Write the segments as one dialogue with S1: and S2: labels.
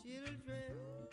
S1: children.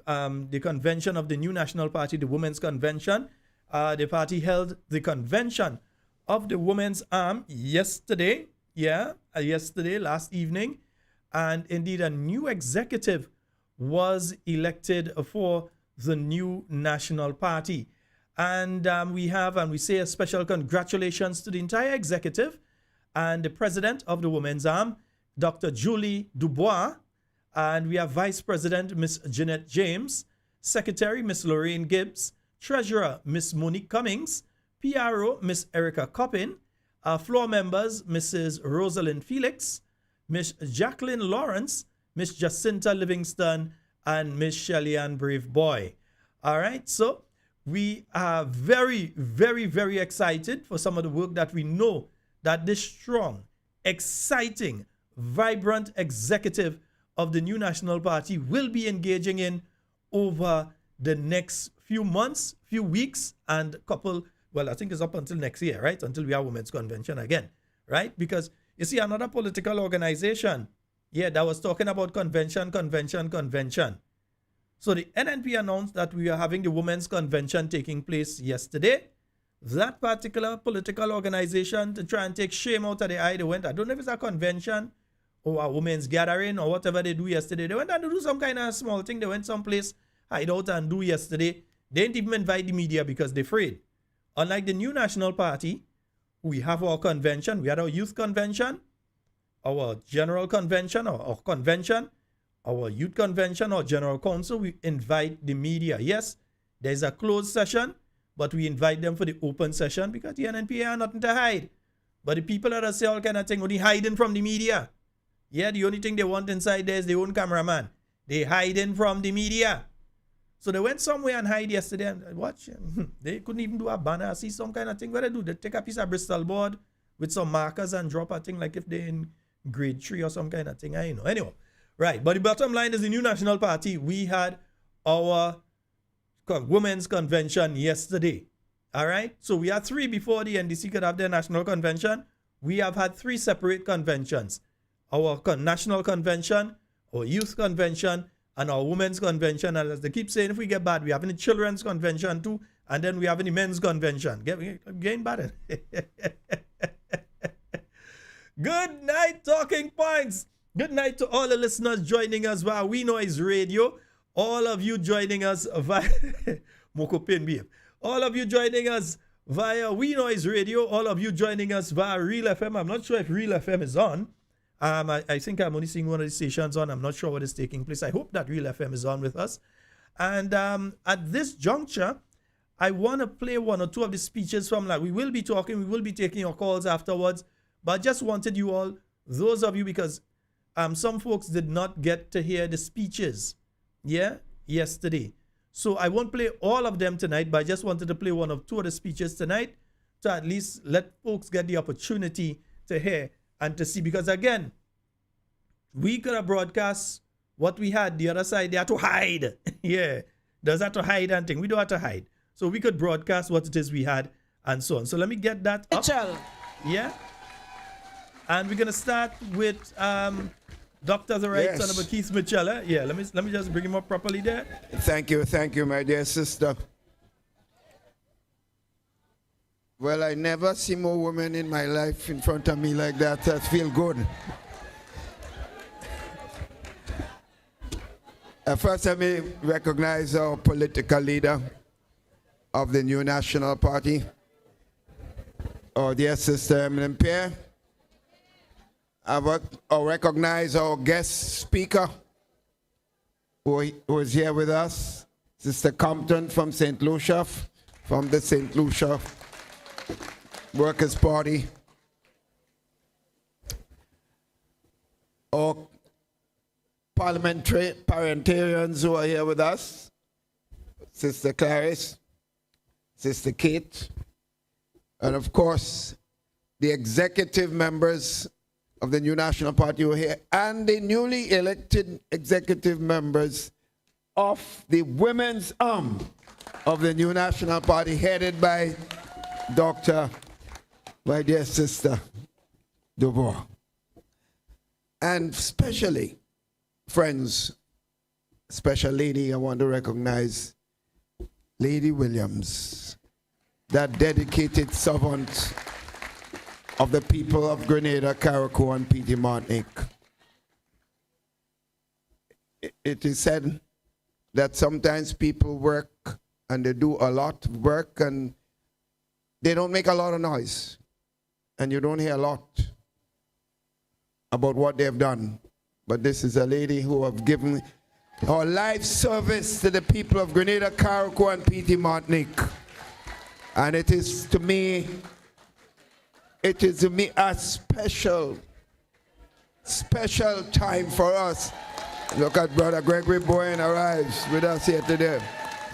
S1: the convention of the new national party, the Women's Convention. The party held the convention of the Women's Arm yesterday. Yesterday, last evening. And indeed, a new executive was elected for the new national party. And we say a special congratulations to the entire executive and the president of the Women's Arm, Dr. Julie Dubois. And we have Vice President, Miss Jeanette James, Secretary, Miss Lorraine Gibbs, Treasurer, Miss Monique Cummings, PRO, Miss Erica Coppin, our floor members, Mrs. Rosalind Felix, Miss Jacqueline Lawrence, Miss Jacinta Livingston, and Miss Shelley-Ann Brave Boy. All right, so we are very, very, very excited for some of the work that we know that this strong, exciting, vibrant executive of the new national party will be engaging in over the next few months, few weeks, and I think it's up until next year, right? Until we have Women's Convention again, right? Because you see, another political organization, that was talking about convention. So the NNP announced that we are having the Women's Convention taking place yesterday. That particular political organization, to try and take shame out of the eye, they went, I don't know if it's a convention or a women's gathering or whatever they do yesterday. They went and do some kind of small thing. They went someplace, hide out and do yesterday. They didn't even invite the media because they're afraid. Unlike the new national party, we have our convention. We had our youth convention, our general convention or convention, our youth convention or general council. We invite the media. Yes, there's a closed session, but we invite them for the open session because the NNPA have nothing to hide. But the people that say all kind of thing, only hiding from the media. Yeah, the only thing they want inside there is their own cameraman. They hiding from the media. So they went somewhere and hide yesterday and watch. They couldn't even do a banner. I see some kind of thing. What they do? They take a piece of Bristol board with some markers and drop a thing like if they're in grade 3 or some kind of thing. I know. Anyway, right. But the bottom line is the new national party. We had our women's convention yesterday. All right. So we had 3 before the NDC could have their national convention. We have had 3 separate conventions. Our national convention, our youth convention, and our women's convention. And as they keep saying, if we get bad, we have a children's convention too, and then we have a men's convention. Getting bad. Good night, Talking Points. Good night to all the listeners joining us via We Noise Radio. All of you joining us via Moko Pin Beef. All of you joining us via We Noise Radio. All of you joining us via Real FM. I'm not sure if Real FM is on. I think I'm only seeing one of the stations on. I'm not sure what is taking place. I hope that Real FM is on with us. And at this juncture, I want to play 1 or 2 of the speeches from we will be talking, we will be taking your calls afterwards. But I just wanted you all, those of you, because some folks did not get to hear the speeches, yesterday. So I won't play all of them tonight, but I just wanted to play 1 or 2 of the speeches tonight to at least let folks get the opportunity to hear and to see, because again, we could have broadcast what we had. The other side, they had to hide. There's that to hide and thing. We don't have to hide. So we could broadcast what it is we had and so on. So let me get that up.
S2: Mitchell.
S1: Yeah. And we're going to start with Dr. the Right Honorable Keith Mitchell. Let me just bring him up properly there.
S3: Thank you, my dear sister. Well, I never see more women in my life in front of me like that. That feel good. First, let me recognize our political leader of the new national party, our dear sister Emmalin Pierre. I recognize our guest speaker who is here with us, Sister Compton from St. Lucia, from the St. Lucia Workers' Party. Our parliamentarians who are here with us, Sister Clarice, Sister Kate, and of course, the executive members of the new national party who are here, and the newly elected executive members of the women's arm of the new national party, headed by Dr. my dear sister Dubois. And especially, friends, special lady, I want to recognize Lady Williams, that dedicated servant of the people of Grenada, Carriacou, and Petit Martinique. It is said that sometimes people work and they do a lot of work and they don't make a lot of noise. And you don't hear a lot about what they've done. But this is a lady who have given her life service to the people of Grenada, Carriacou, and Petit Martinique. And it is to me a special time for us. Look at Brother Gregory Bowen arrives with us here today.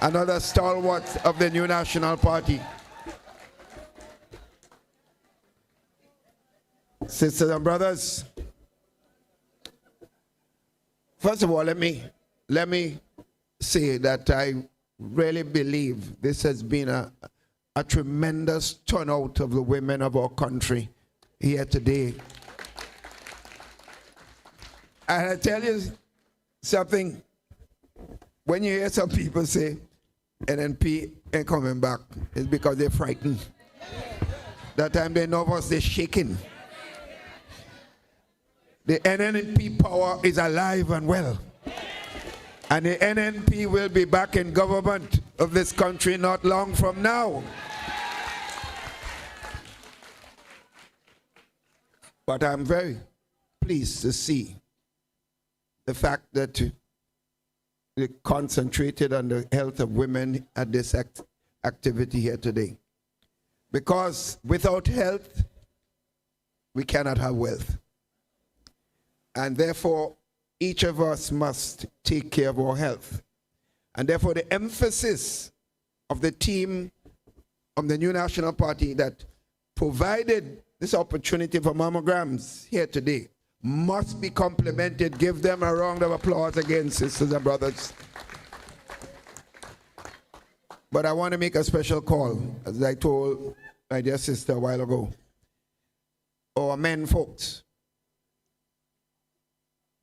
S3: Another stalwart of the new National Party. Sisters and brothers, first of all, let me say that I really believe this has been a tremendous turnout of the women of our country here today. And I tell you something, when you hear some people say NNP ain't coming back, it's because they're frightened. That time they're nervous, they're shaking. The NNP power is alive and well. And the NNP will be back in government of this country not long from now. But I'm very pleased to see the fact that they concentrated on the health of women at this activity here today. Because without health, we cannot have wealth. And therefore, each of us must take care of our health. And therefore, the emphasis of the team of the new National Party that provided this opportunity for mammograms here today must be complimented. Give them a round of applause again, sisters and brothers. But I want to make a special call, as I told my dear sister a while ago. Our men folks,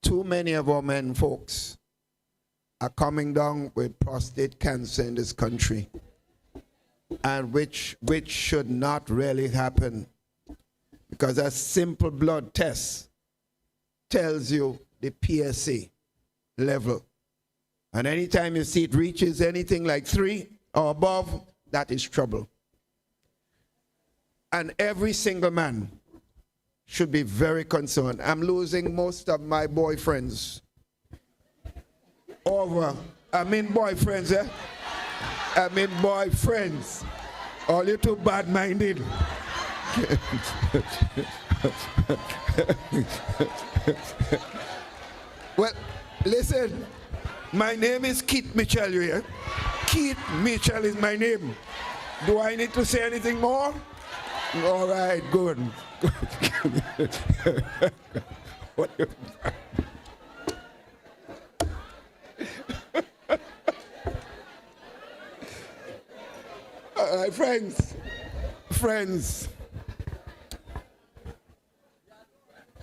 S3: too many of our men folks are coming down with prostate cancer in this country, and which should not really happen, because a simple blood test tells you the PSA level. And anytime you see it reaches anything like 3 or above, that is trouble. And every single man should be very concerned. I'm losing most of my boyfriends over, boyfriends, eh? Boyfriends. All you too bad-minded. Well, listen, my name is Keith Mitchell, you hear? Keith Mitchell is my name. Do I need to say anything more? All right, good. All right, friends.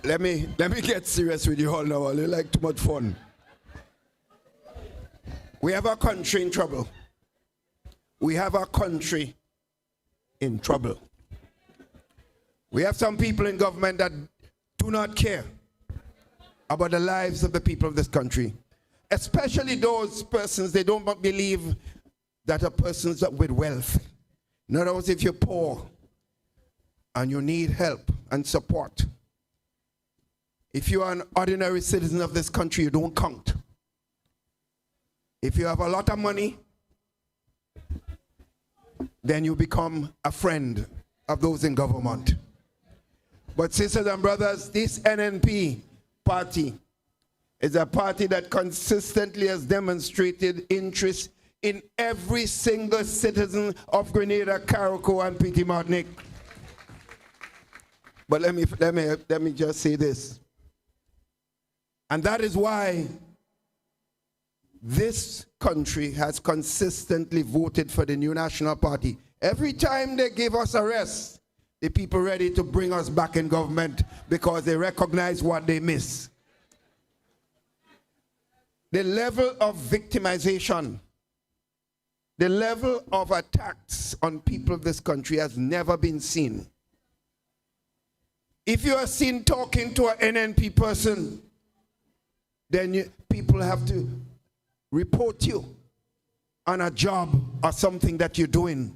S3: Let me get serious with you all now. You like too much fun. We have our country in trouble. We have our country in trouble. We have some people in government that do not care about the lives of the people of this country. Especially those persons, they don't believe that a person's with wealth. In other words, if you're poor and you need help and support, if you are an ordinary citizen of this country, you don't count. If you have a lot of money, then you become a friend of those in government. But sisters and brothers, this NNP party is a party that consistently has demonstrated interest in every single citizen of Grenada, Carriacou, and Petit Martinique. But let me just say this. And that is why this country has consistently voted for the new National Party. Every time they give us a rest, the people ready to bring us back in government because they recognize what they miss. The level of victimization, the level of attacks on people of this country has never been seen. If you are seen talking to an NNP person, then people have to report you on a job or something that you're doing,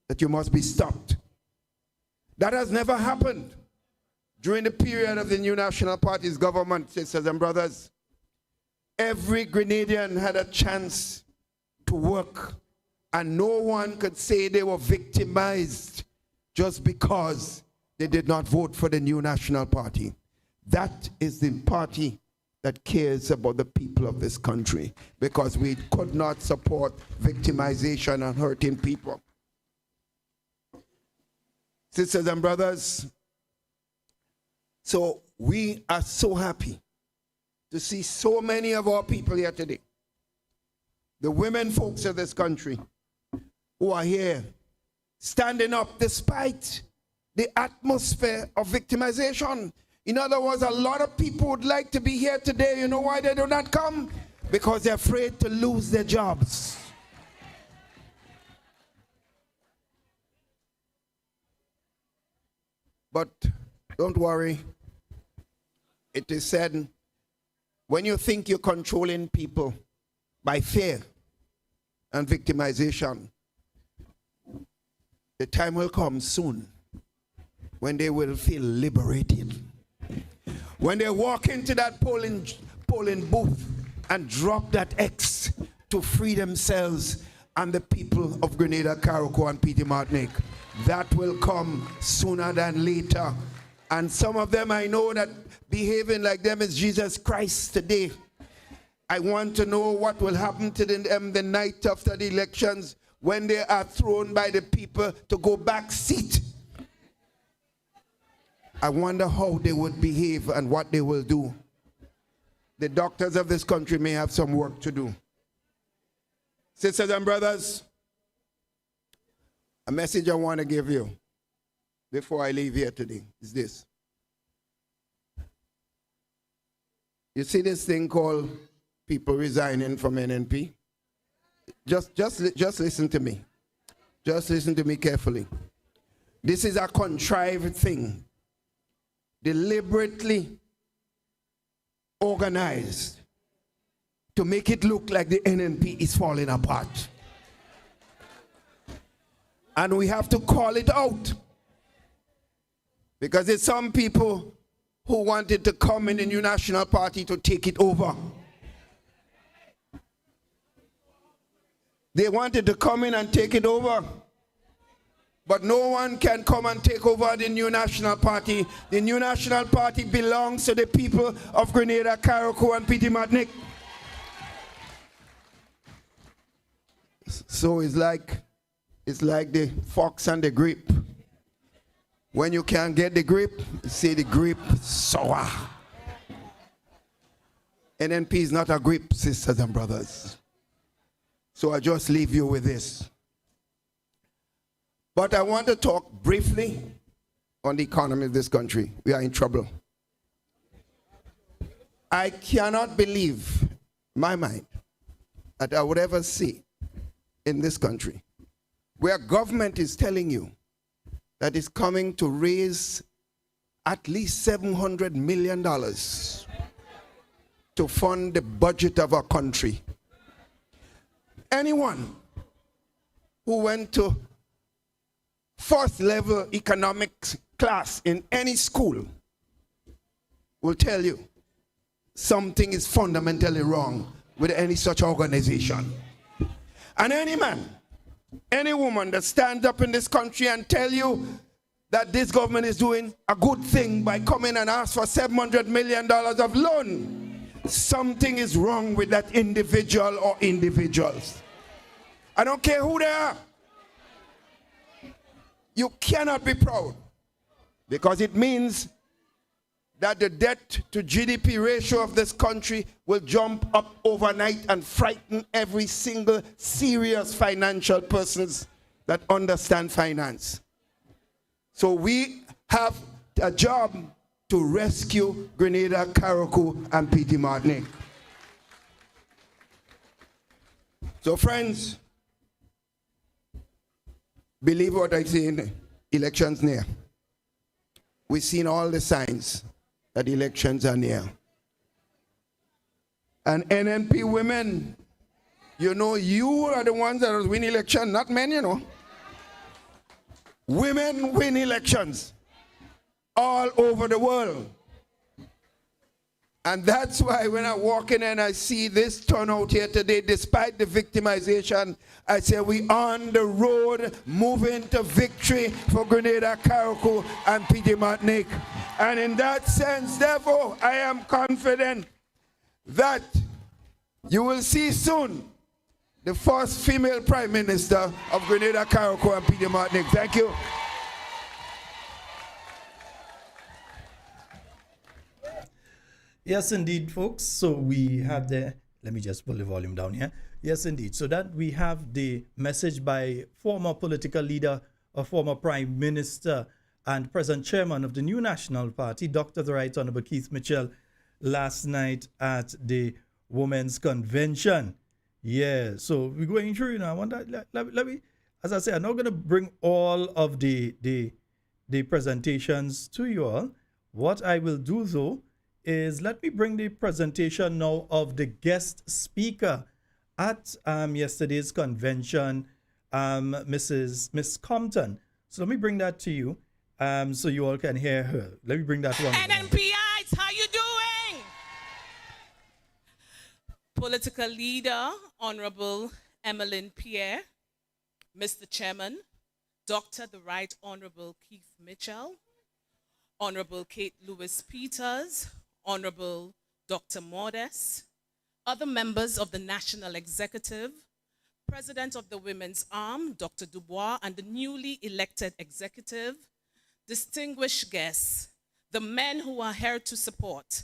S3: that you must be stopped. That has never happened during the period of the New National Party's government, sisters and brothers. Every Grenadian had a chance to work, and no one could say they were victimized just because they did not vote for the New National Party. That is the party that cares about the people of this country, because we could not support victimization and hurting people. Sisters and brothers, so we are so happy to see so many of our people here today. The women folks of this country who are here standing up despite the atmosphere of victimization. In other words, a lot of people would like to be here today. You know why they do not come? Because they're afraid to lose their jobs. But don't worry. It is said, when you think you're controlling people by fear and victimization, the time will come soon when they will feel liberated. When they walk into that polling booth and drop that X to free themselves and the people of Grenada, Carriacou, and Petit Martinique. That will come sooner than later. And some of them, I know that behaving like them is Jesus Christ today. I want to know what will happen to them the night after the elections when they are thrown by the people to go back seat. I wonder how they would behave and what they will do. The doctors of this country may have some work to do. Sisters and brothers, a message I want to give you before I leave here today is this. You see this thing called people resigning from NNP? Just listen to me. Just listen to me carefully. This is a contrived thing, deliberately organized to make it look like the NNP is falling apart. And we have to call it out. Because there's some people who wanted to come in the New National Party to take it over. They wanted to come in and take it over. But no one can come and take over the New National Party. The New National Party belongs to the people of Grenada, Carriacou, and Petit Martinique. So it's like the fox and the grape. When you can't get the grape, you say the grape sour. NNP is not a grape, sisters and brothers. So I just leave you with this. But I want to talk briefly on the economy of this country. We are in trouble. I cannot believe, in my mind, that I would ever see in this country where government is telling you that it's coming to raise at least $700 million to fund the budget of our country. Anyone who went to first level economics class in any school will tell you something is fundamentally wrong with any such organization. And any man, any woman that stands up in this country and tell you that this government is doing a good thing by coming and ask for $700 million of loan, something is wrong with that individual or individuals. I don't care who they are. You cannot be proud, because it means that the debt to GDP ratio of this country will jump up overnight and frighten every single serious financial persons that understand finance. So we have a job to rescue Grenada, Carriacou, and Petit Martinique. So friends, believe what I say, in elections near. We've seen all the signs that elections are near. And NNP women, you know, you are the ones that win election, not men, you know. Women win elections all over the world. And that's why when I walk in and I see this turnout here today, despite the victimization, I say we on the road moving to victory for Grenada, Carriacou, and PJ Martinique. And in that sense, therefore, I am confident that you will see soon the first female Prime Minister of Grenada, Carriacou, and PJ Martinique. Thank you.
S1: Yes, indeed, folks. So we have the, let me just pull the volume down here. Yes, indeed. So that we have the message by former political leader, a former Prime Minister, and present chairman of the new National Party, Dr. the Right Honorable Keith Mitchell, last night at the Women's Convention. Yeah, so we're going through, you know, I want to, let me, as I say, I'm not going to bring all of the presentations to you all. What I will do, though, is let me bring the presentation now of the guest speaker at yesterday's convention, Miss Compton. So let me bring that to you so you all can hear her. Let me bring that one.
S2: NNPites, how you doing? Political leader, Honorable Emmalin Pierre, Mr. Chairman, Dr. the Right Honorable Keith Mitchell, Honorable Kate Lewis-Peters, Honorable Dr. Mordes, other members of the National Executive, President of the Women's Arm, Dr. Dubois, and the newly elected executive, distinguished guests, the men who are here to support,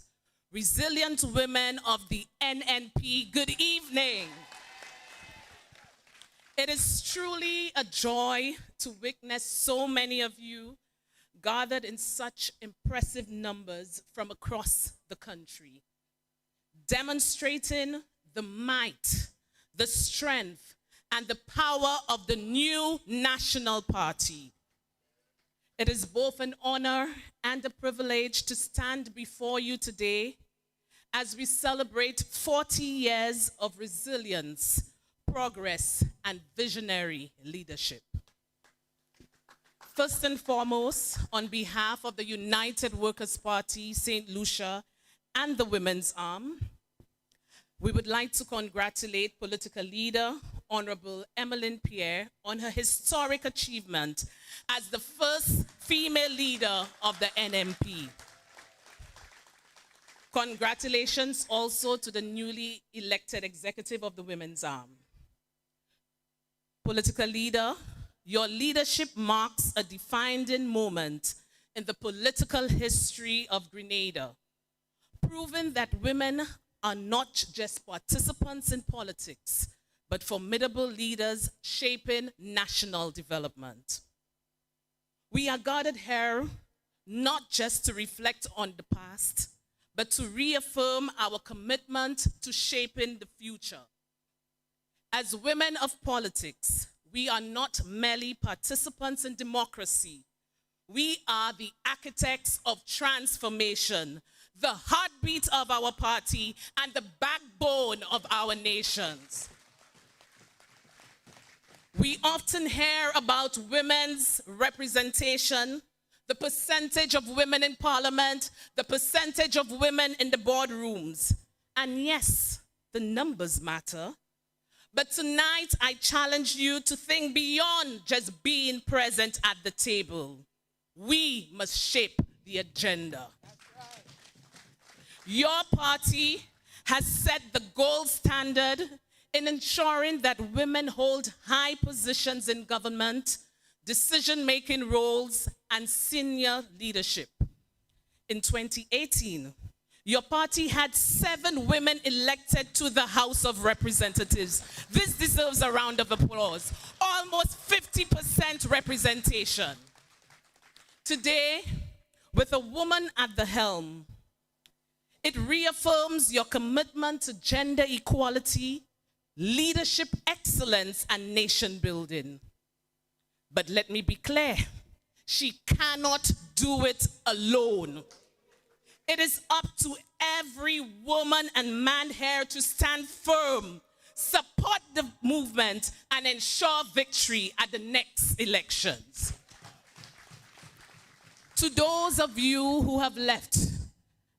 S2: resilient women of the NNP, good evening. It is truly a joy to witness so many of you gathered in such impressive numbers from across the country, demonstrating the might, the strength, and the power of the new National Party. It is both an honor and a privilege to stand before you today as we celebrate 40 years of resilience, progress, and visionary leadership. First and foremost, on behalf of the United Workers' Party, St. Lucia, and the Women's Arm, we would like to congratulate political leader, Honorable Emmalin Pierre, on her historic achievement as the first female leader of the NNP. Congratulations also to the newly elected executive of the Women's Arm. Political leader, your leadership marks a defining moment in the political history of Grenada, proving that women are not just participants in politics, but formidable leaders shaping national development. We are gathered here not just to reflect on the past, but to reaffirm our commitment to shaping the future. As women of politics, we are not merely participants in democracy. We are the architects of transformation, the heartbeat of our party, and the backbone of our nations. We often hear about women's representation, the percentage of women in parliament, the percentage of women in the boardrooms. And yes, the numbers matter. But tonight, I challenge you to think beyond just being present at the table. We must shape the agenda. That's right. Your party has set the gold standard in ensuring that women hold high positions in government, decision-making roles, and senior leadership. In 2018, your party had 7 women elected to the House of Representatives. This deserves a round of applause. Almost 50% representation. Today, with a woman at the helm, it reaffirms your commitment to gender equality, leadership excellence, and nation building. But let me be clear, she cannot do it alone. It is up to every woman and man here to stand firm, support the movement, and ensure victory at the next elections. To those of you who have left,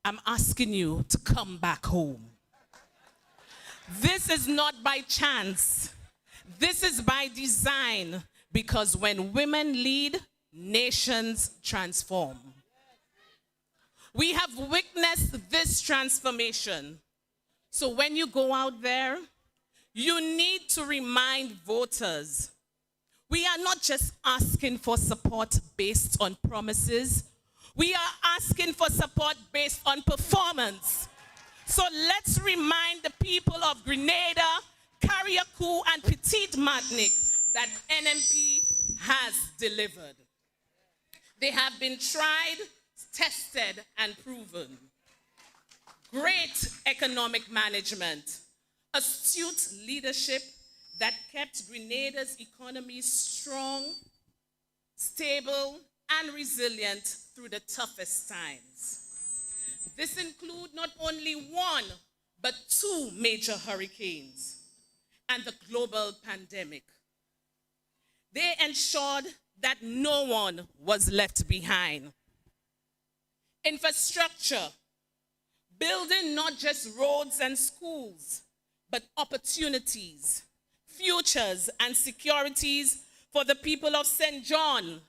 S2: I'm asking you to come back home. This is not by chance. This is by design, because when women lead, nations transform. We have witnessed this transformation. So when you go out there, you need to remind voters, we are not just asking for support based on promises. We are asking for support based on performance. So let's remind the people of Grenada, Carriacou, and Petite Martinique that NMP has delivered. They have been tried, tested, and proven. Great economic management, astute leadership that kept Grenada's economy strong, stable, and resilient through the toughest times. This includes not only one, but two major hurricanes and the global pandemic. They ensured that no one was left behind. Infrastructure, building not just roads and schools, but opportunities, futures, and securities for the people of St. John,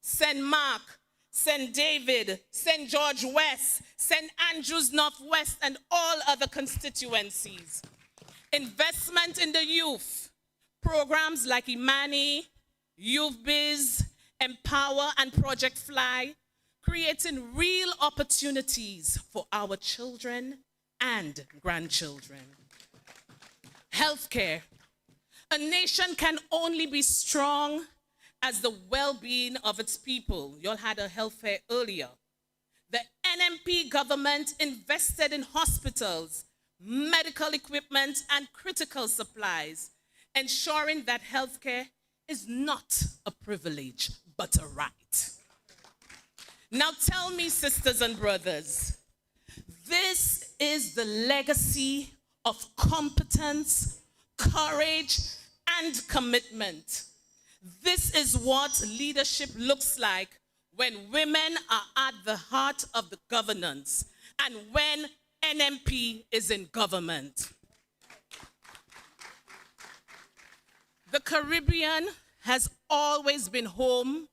S2: St. Mark, St. David, St. George West, St. Andrews Northwest, and all other constituencies. Investment in the youth, programs like Emmalin, Youth Biz, Empower, and Project Fly, creating real opportunities for our children and grandchildren. Healthcare. A nation can only be strong as the well-being of its people. You all had a health fair earlier. The NMP government invested in hospitals, medical equipment, and critical supplies, ensuring that healthcare is not a privilege, but a right. Now tell me, sisters and brothers, this is the legacy of competence, courage, and commitment. This is what leadership looks like when women are at the heart of the governance and when NMP is in government. The Caribbean has always been home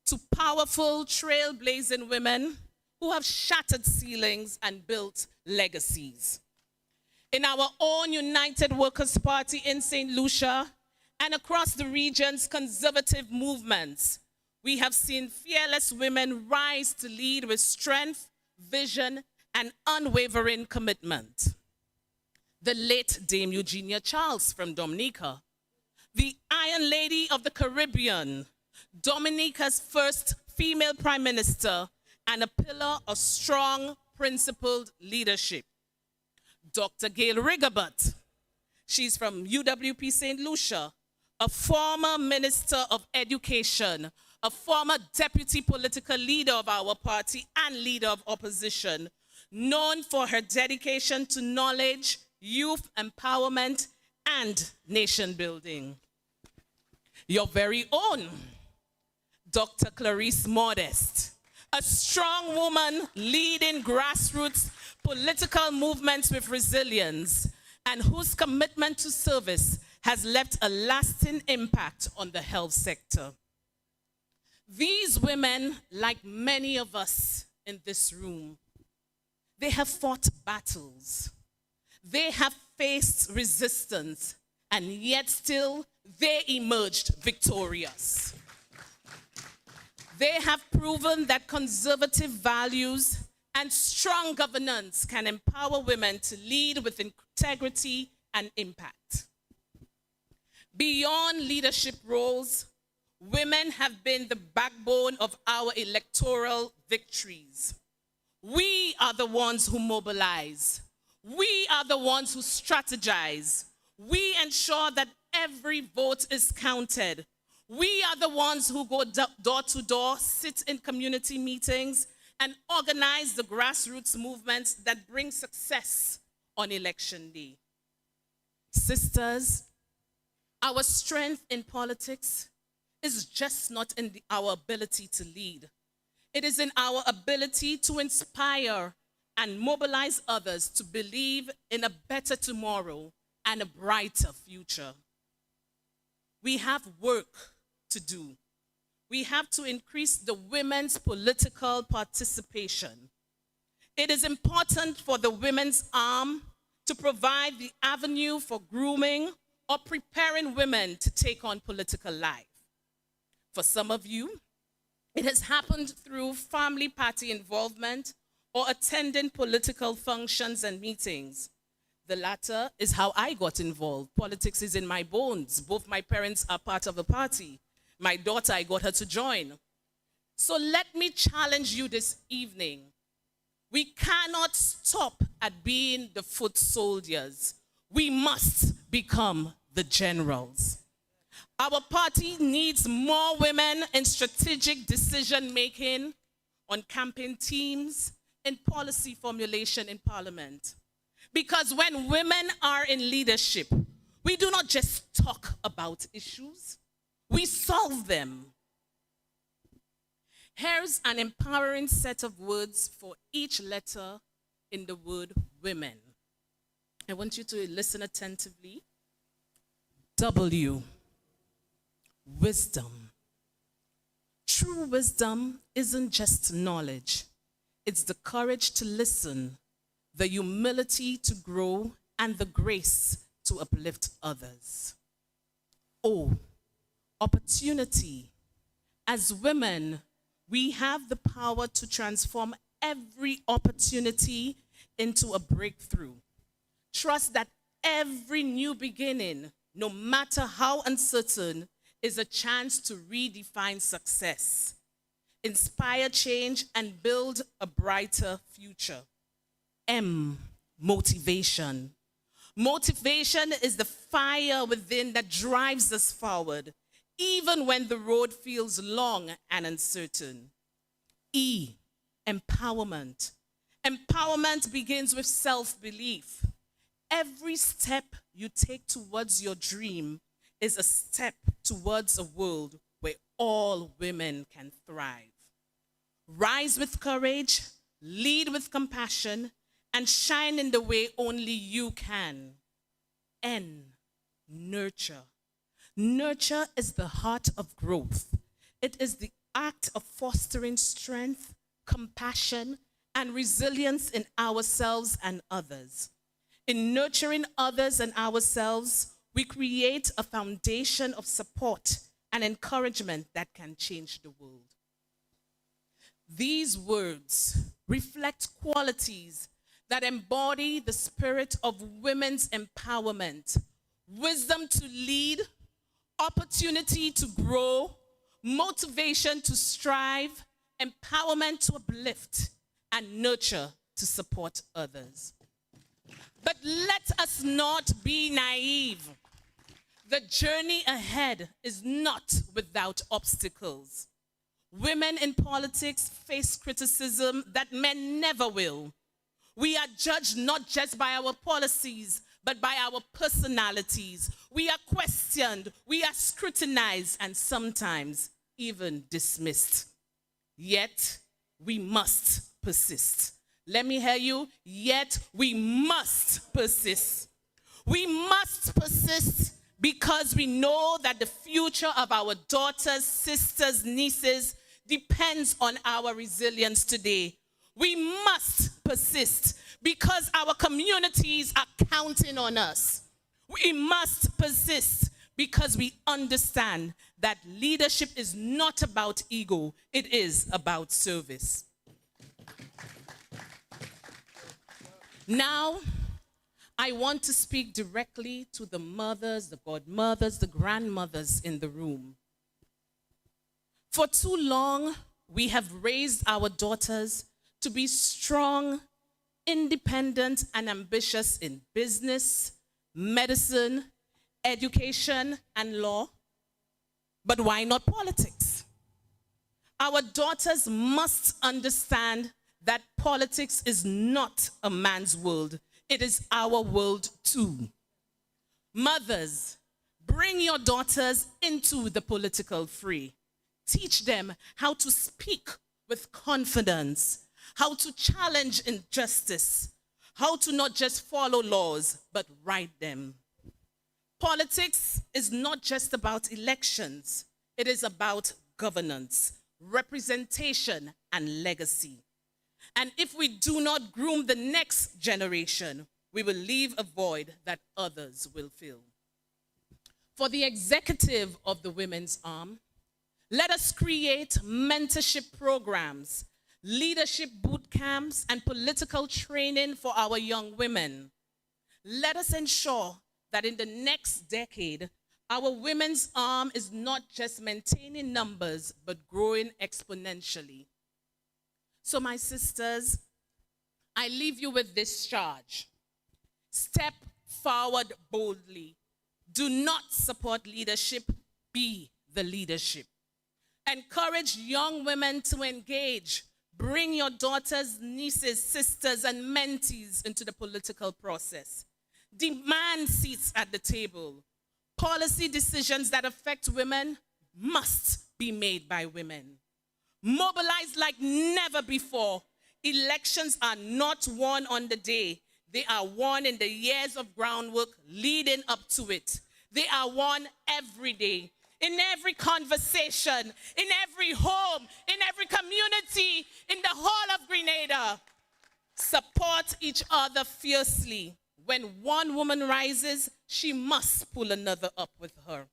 S2: to powerful, trailblazing women who have shattered ceilings and built legacies. In our own United Workers' Party in St. Lucia and across the region's conservative movements, we have seen fearless women rise to lead with strength, vision, and unwavering commitment. The late Dame Eugenia Charles from Dominica, the Iron Lady of the Caribbean, Dominica's first female prime minister, and a pillar of strong, principled leadership. Dr. Gail Rigobert, she's from UWP St. Lucia, a former minister of education, a former deputy political leader of our party and leader of opposition, known for her dedication to knowledge, youth empowerment, and nation building. Your very own Dr. Clarice Modest, a strong woman leading grassroots political movements with resilience and whose commitment to service has left a lasting impact on the health sector. These women, like many of us in this room, they have fought battles. They have faced resistance, and yet still they emerged victorious. They have proven that conservative values and strong governance can empower women to lead with integrity and impact. Beyond leadership roles, women have been the backbone of our electoral victories. We are the ones who mobilize. We are the ones who strategize. We ensure that every vote is counted. We are the ones who go door to door, sit in community meetings, and organize the grassroots movements that bring success on election day. Sisters, our strength in politics is just not in our ability to lead. It is in our ability to inspire and mobilize others to believe in a better tomorrow and a brighter future. We have work to do. We have to increase the women's political participation. It is important for the women's arm to provide the avenue for grooming or preparing women to take on political life. For some of you, it has happened through family party involvement or attending political functions and meetings. The latter is how I got involved. Politics is in my bones. Both my parents are part of a party. My daughter, I got her to join. So let me challenge you this evening. We cannot stop at being the foot soldiers. We must become the generals. Our party needs more women in strategic decision-making, on campaign teams, in policy formulation in Parliament. Because when women are in leadership, we do not just talk about issues, we solve them. Here's an empowering set of words for each letter in the word women. I want you to listen attentively. W, wisdom. True wisdom isn't just knowledge. It's the courage to listen, the humility to grow, and the grace to uplift others. O, opportunity. As women, we have the power to transform every opportunity into a breakthrough. Trust that every new beginning, no matter how uncertain, is a chance to redefine success, inspire change, and build a brighter future. M, motivation. Motivation is the fire within that drives us forward, even when the road feels long and uncertain. E, empowerment. Empowerment begins with self-belief. Every step you take towards your dream is a step towards a world where all women can thrive. Rise with courage, lead with compassion, and shine in the way only you can. N, nurture. Nurture is the heart of growth. It is the act of fostering strength, compassion, and resilience in ourselves and others. In nurturing others and ourselves, we create a foundation of support and encouragement that can change the world. These words reflect qualities that embody the spirit of women's empowerment: wisdom to lead, opportunity to grow, motivation to strive, empowerment to uplift, and nurture to support others. But let us not be naive. The journey ahead is not without obstacles. Women in politics face criticism that men never will. We are judged not just by our policies, but by our personalities. We are questioned, we are scrutinized, and sometimes even dismissed. Yet, we must persist. Let me hear you. Yet, we must persist. We must persist because we know that the future of our daughters, sisters, nieces depends on our resilience today. We must persist because our communities are counting on us. We must persist because we understand that leadership is not about ego, it is about service. Now, I want to speak directly to the mothers, the godmothers, the grandmothers in the room. For too long, we have raised our daughters to be strong, independent, and ambitious in business, medicine, education, and law. But why not politics? Our daughters must understand that politics is not a man's world. It is our world too. Mothers, bring your daughters into the political fray. Teach them how to speak with confidence, how to challenge injustice, how to not just follow laws, but write them. Politics is not just about elections. It is about governance, representation, and legacy. And if we do not groom the next generation, we will leave a void that others will fill. For the executive of the Women's Arm, let us create mentorship programs, leadership boot camps, and political training for our young women. Let us ensure that in the next decade, our Women's Arm is not just maintaining numbers, but growing exponentially. So my sisters, I leave you with this charge. Step forward boldly. Do not support leadership, be the leadership. Encourage young women to engage. Bring your daughters, nieces, sisters, and mentees into the political process. Demand seats at the table. Policy decisions that affect women must be made by women. Mobilize like never before. Elections are not won on the day. They are won in the years of groundwork leading up to it. They are won every day, in every conversation, in every home, in every community, in the whole of Grenada. Support each other fiercely. When one woman rises, she must pull another up with her.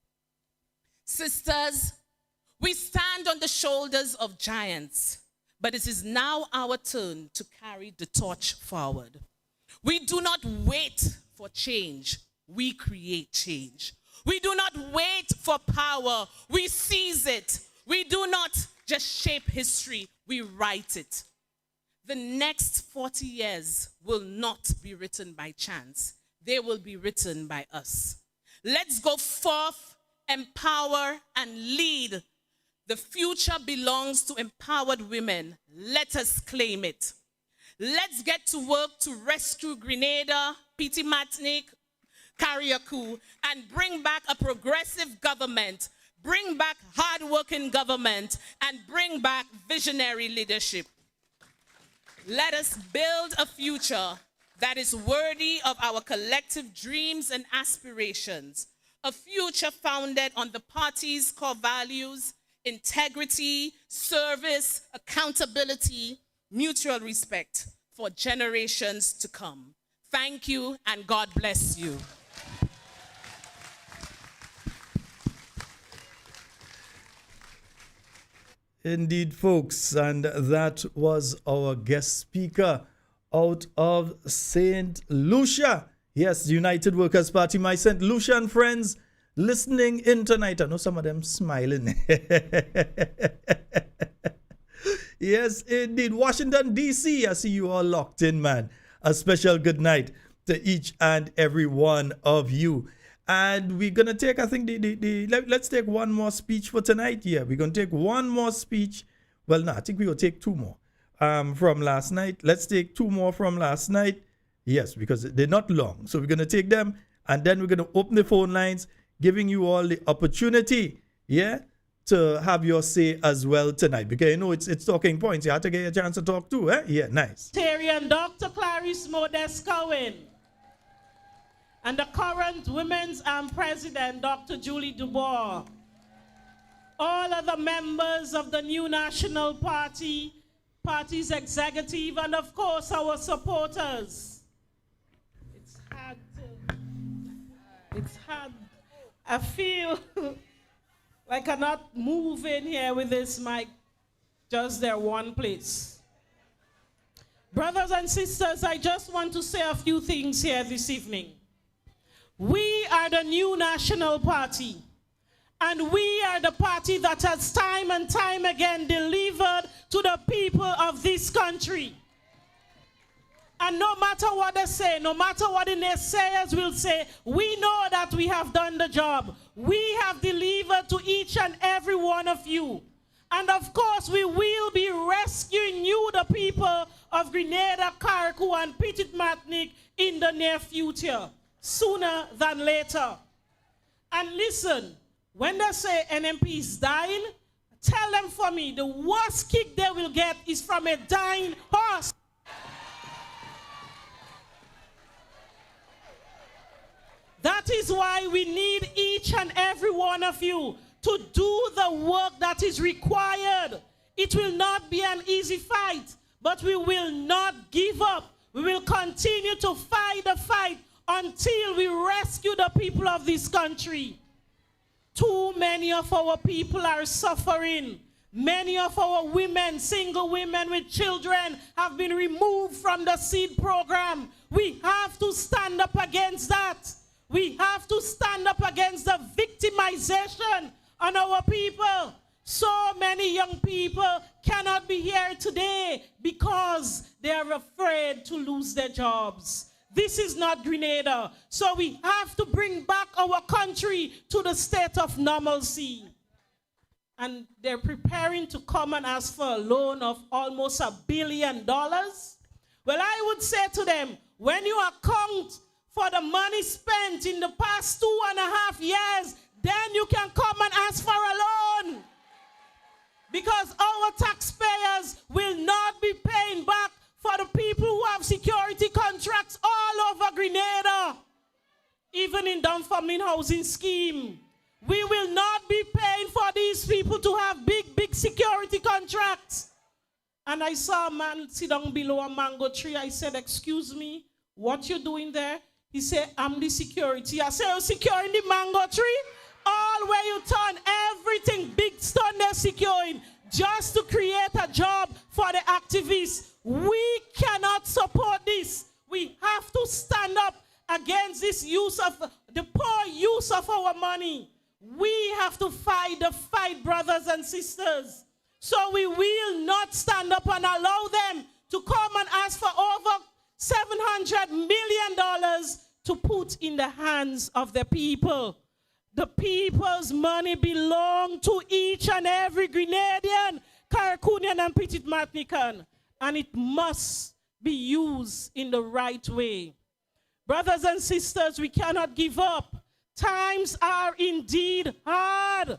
S2: Sisters, we stand on the shoulders of giants, but it is now our turn to carry the torch forward. We do not wait for change. We create change. We do not wait for power. We seize it. We do not just shape history. We write it. The next 40 years will not be written by chance. They will be written by us. Let's go forth, empower, and lead. The future belongs to empowered women. Let us claim it. Let's get to work to rescue Grenada, Petit Martinique, Carriacou, and bring back a progressive government, bring back hard-working government, and bring back visionary leadership. Let us build a future that is worthy of our collective dreams and aspirations, a future founded on the party's core values: integrity, service, accountability, mutual respect for generations to come. Thank you, and God bless you.
S1: Indeed, folks, and that was our guest speaker out of St. Lucia. Yes, the United Workers' Party, my St. Lucian friends listening in tonight. I know some of them smiling. Yes, indeed. Washington, D.C., I see you all locked in, man. A special good night to each and every one of you. And we're going to take, I think, let's take one more speech for tonight. Yeah, we're going to take one more speech. Well, no, I think we're going to take two more from last night. Let's take two more from last night. Yes, because they're not long. So we're going to take them, and then we're going to open the phone lines, giving you all the opportunity, yeah, to have your say as well tonight. Because you know it's talking points. You have to get a chance to talk too, eh? Yeah, nice.
S4: And Dr. Clarice Modest Cohen. And the current Women's Arm President, Dr. Julie Dubois. All other members of the new National Party, party's executive, and of course our supporters. It's hard. I feel like I cannot move in here with this mic, just there one place. Brothers and sisters, I just want to say a few things here this evening. We are the new National Party, and we are the party that has time and time again delivered to the people of this country. And no matter what they say, no matter what the naysayers will say, we know that we have done the job. We have delivered to each and every one of you. And of course, we will be rescuing you, the people of Grenada, Carriacou, and Petit-Martinique in the near future, sooner than later. And listen, when they say NMP is dying, tell them for me, the worst kick they will get is from a dying horse. That is why we need each and every one of you to do the work that is required. It will not be an easy fight, but we will not give up. We will continue to fight the fight until we rescue the people of this country. Too many of our people are suffering. Many of our women, single women with children, have been removed from the seed program. We have to stand up against that. We have to stand up against the victimization on our people. So many young people cannot be here today because they are afraid to lose their jobs. This is not Grenada. So we have to bring back our country to the state of normalcy. And they're preparing to come and ask for a loan of almost $1 billion. Well, I would say to them, when you account for the money spent in the past 2.5 years, then you can come and ask for a loan. Because our taxpayers will not be paying back for the people who have security contracts all over Grenada, even in Dunfermline housing scheme. We will not be paying for these people to have big security contracts. And I saw a man sit down below a mango tree. I said, excuse me, what you doing there? He said, I'm the security. I said, you're securing the mango tree? All where you turn, everything, big stone they're securing, just to create a job for the activists. We cannot support this. We have to stand up against this use of, the poor use of our money. We have to fight the fight, brothers and sisters. So we will not stand up and allow them to come and ask for over $700 million to put in the hands of the people. The people's money belongs to each and every Grenadian, Carriacouian, and Petit-Martinican, and it must be used in the right way. Brothers and sisters, we cannot give up. Times are indeed hard,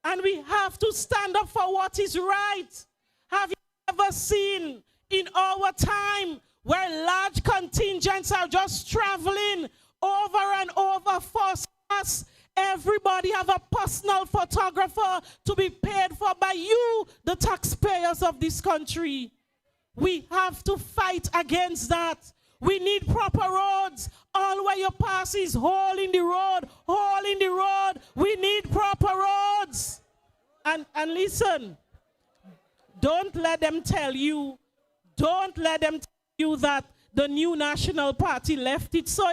S4: and we have to stand up for what is right. Have you ever seen in our time where large contingents are just traveling over and over for us? Everybody have a personal photographer to be paid for by you, the taxpayers of this country. We have to fight against that. We need proper roads. All where you pass is hole in the road, hole in the road. We need proper roads. And listen, don't let them tell you that the new National Party left it. So,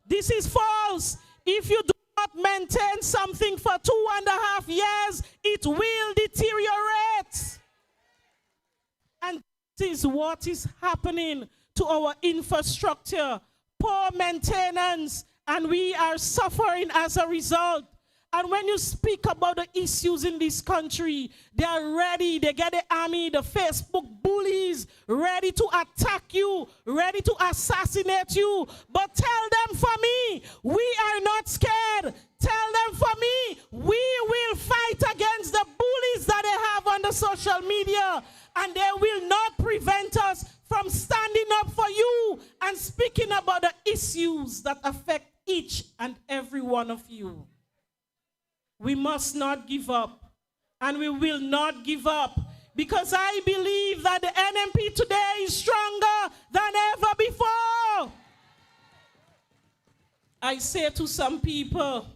S4: this is false. If you do not maintain something for 2.5 years, it will deteriorate. And this is what is happening to our infrastructure, poor maintenance, and we are suffering as a result. And when you speak about the issues in this country, they are ready. They get the army, the Facebook bullies, ready to attack you, ready to assassinate you. But tell them for me, we are not scared. Tell them for me, we will fight against the bullies that they have on the social media, and they will not prevent us from standing up for you and speaking about the issues that affect each and every one of you. We must not give up, and we will not give up, because I believe that the NMP today is stronger than ever before. I say to some people,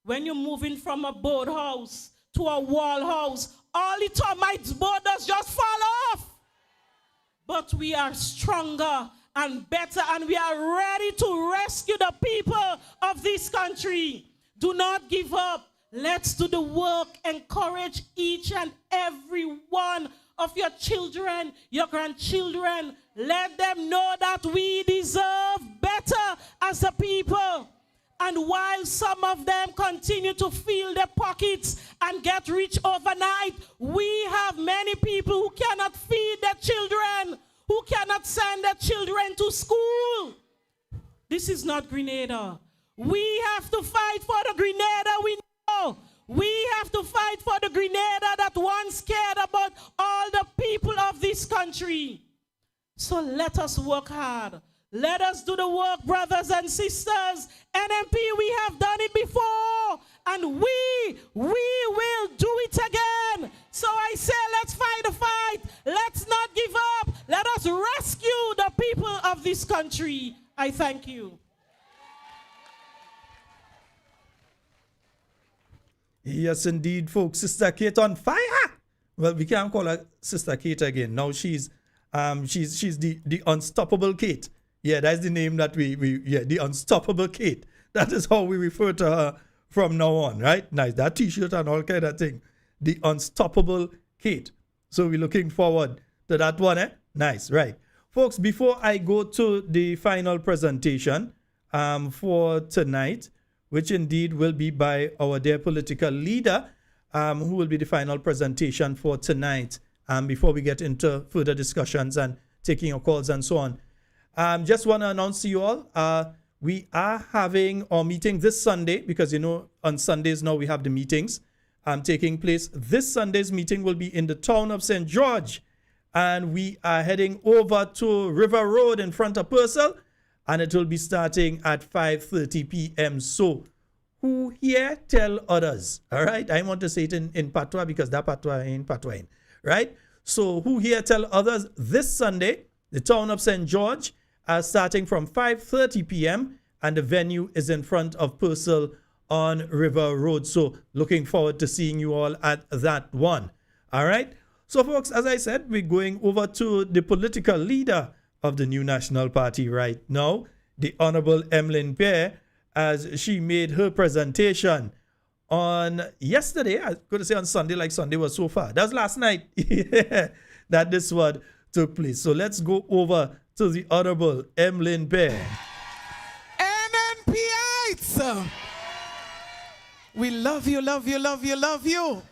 S4: when you're moving from a boathouse to a wall house, all the termites borders just fall off. But we are stronger and better, and we are ready to rescue the people of this country. Do not give up. Let's do the work. Encourage each and every one of your children, your grandchildren. Let them know that we deserve better as a people. And while some of them continue to fill their pockets and get rich overnight, we have many people who cannot feed their children, who cannot send their children to school. This is not Grenada. We have to fight for the Grenada we know. We have to fight for the Grenada that once cared about all the people of this country. So let us work hard. Let us do the work, brothers and sisters. NMP, we have done it before, and we will do it again. So I say, let's fight the fight. Let's not give up. Let us rescue the people of this country. I thank you.
S1: Yes, indeed, folks. Sister Kate on fire. Well, we can't call her Sister Kate again. Now she's the unstoppable Kate. Yeah, that's the name that the unstoppable Kate. That is how we refer to her from now on, right? Nice. That t-shirt and all kind of thing. The unstoppable Kate. So we're looking forward to that one, eh? Nice, right. Folks, before I go to the final presentation for tonight, which indeed will be by our dear political leader, who will be the final presentation for tonight, before we get into further discussions and taking your calls and so on. Just want to announce to you all, we are having our meeting this Sunday, because, you know, on Sundays now we have the meetings taking place. This Sunday's meeting will be in the town of St. George, and we are heading over to River Road in front of Purcell, and it will be starting at 5:30 p.m. So, who here tell others? All right, I want to say it in Patois because that Patois ain't Patois, right? So, who here tell others? This Sunday, the town of St. George, starting from 5:30 p.m. and the venue is in front of Purcell on River Road. So, looking forward to seeing you all at that one. All right. So, folks, as I said, we're going over to the political leader of the New National Party right now, the Honorable Emmalin Pierre, as she made her presentation on yesterday. I was going to say on Sunday, like Sunday was so far. That was last night that this one took place. So let's go over to the Honorable Emmalin Pierre.
S5: NNPites, we love you, love you, love you, love you.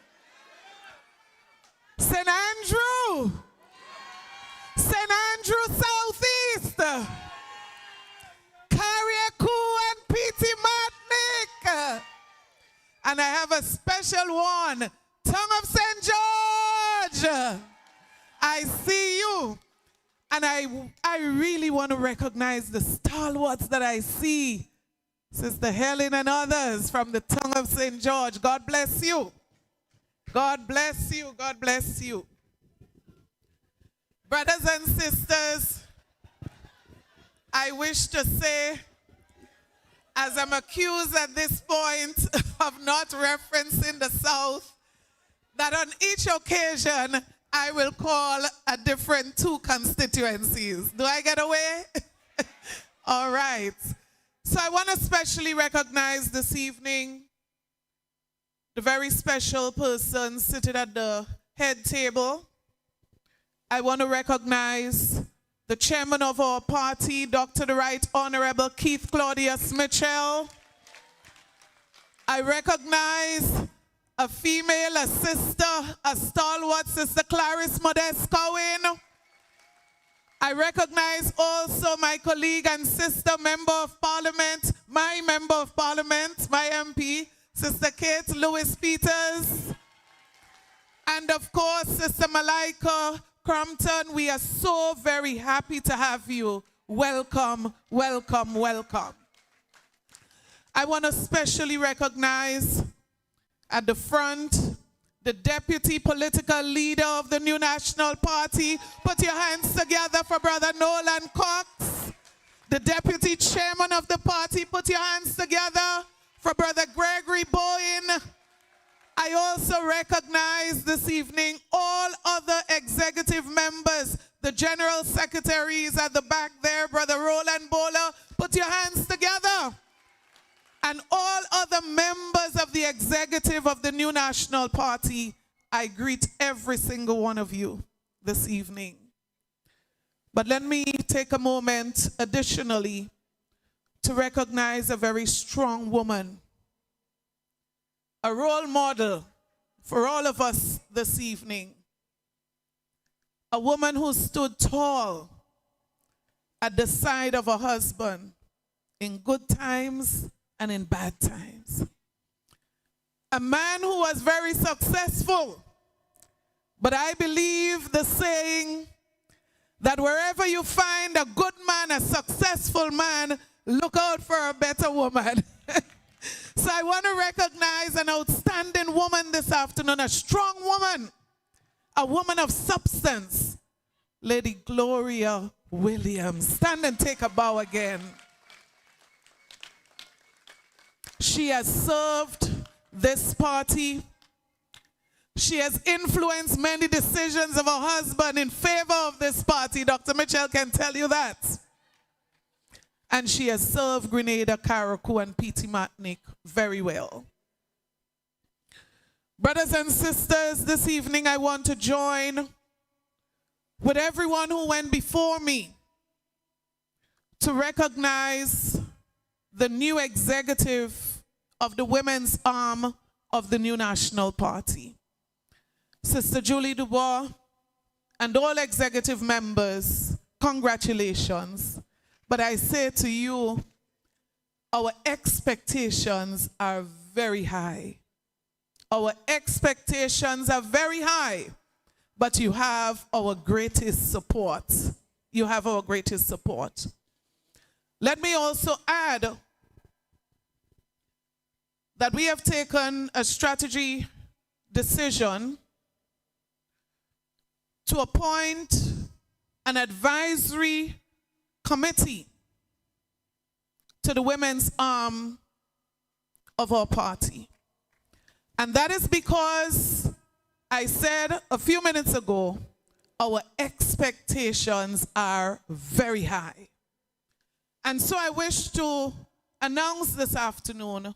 S5: St. Andrew, St. Andrew Southeast, Carriacou and P.T. Matnick. And I have a special one, Tongue of St. George. I see you. And I really want to recognize the stalwarts that I see. Sister Helen and others from the Tongue of St. George. God bless you. God bless you. God bless you. Brothers and sisters, I wish to say, as I'm accused at this point of not referencing the South, that on each occasion, I will call a different 2 constituencies. Do I get away? All right. So I want to specially recognize this evening the very special person sitting at the head table. I want to recognize the chairman of our party, Dr. the Right Honorable Keith Claudius Mitchell. I recognize a female, a sister, a stalwart, Sister Clarice Modest Cohen. I recognize also my colleague and sister member of parliament, my member of parliament, my MP, Sister Kate Lewis Peters. And of course, Sister Malaika Crampton, we are so very happy to have you. Welcome, welcome, welcome. I want to specially recognize at the front the deputy political leader of the New National Party. Put your hands together for Brother Nolan Cox. The deputy chairman of the party, put your hands together for Brother Gregory Bowen. I also recognize this evening all other executive members, the general secretaries at the back there, Brother Roland Bowler, put your hands together. And all other members of the executive of the New National Party, I greet every single one of you. this evening. But let me take a moment additionally to recognize a very strong woman, a role model for all of us this evening, a woman who stood tall at the side of her husband in good times and in bad times. A man who was very successful, but I believe the saying that wherever you find a good man, a successful man, look out for a better woman. So I want to recognize an outstanding woman this afternoon, a strong woman, a woman of substance, Lady Gloria Williams. Stand and take a bow again. She has served this party. She has influenced many decisions of her husband in favor of this party. Dr. Mitchell can tell you that. And she has served Grenada, Carriacou, and P.T. Martinique very well. Brothers and sisters, this evening I want to join with everyone who went before me to recognize the new executive of the women's arm of the new National Party. Sister Julie Dubois and all executive members, congratulations. But I say to you, our expectations are very high. Our expectations are very high, but you have our greatest support. You have our greatest support. Let me also add that we have taken a strategy decision to appoint an advisory committee to the women's arm of our party. And that is because I said a few minutes ago, our expectations are very high. And so I wish to announce this afternoon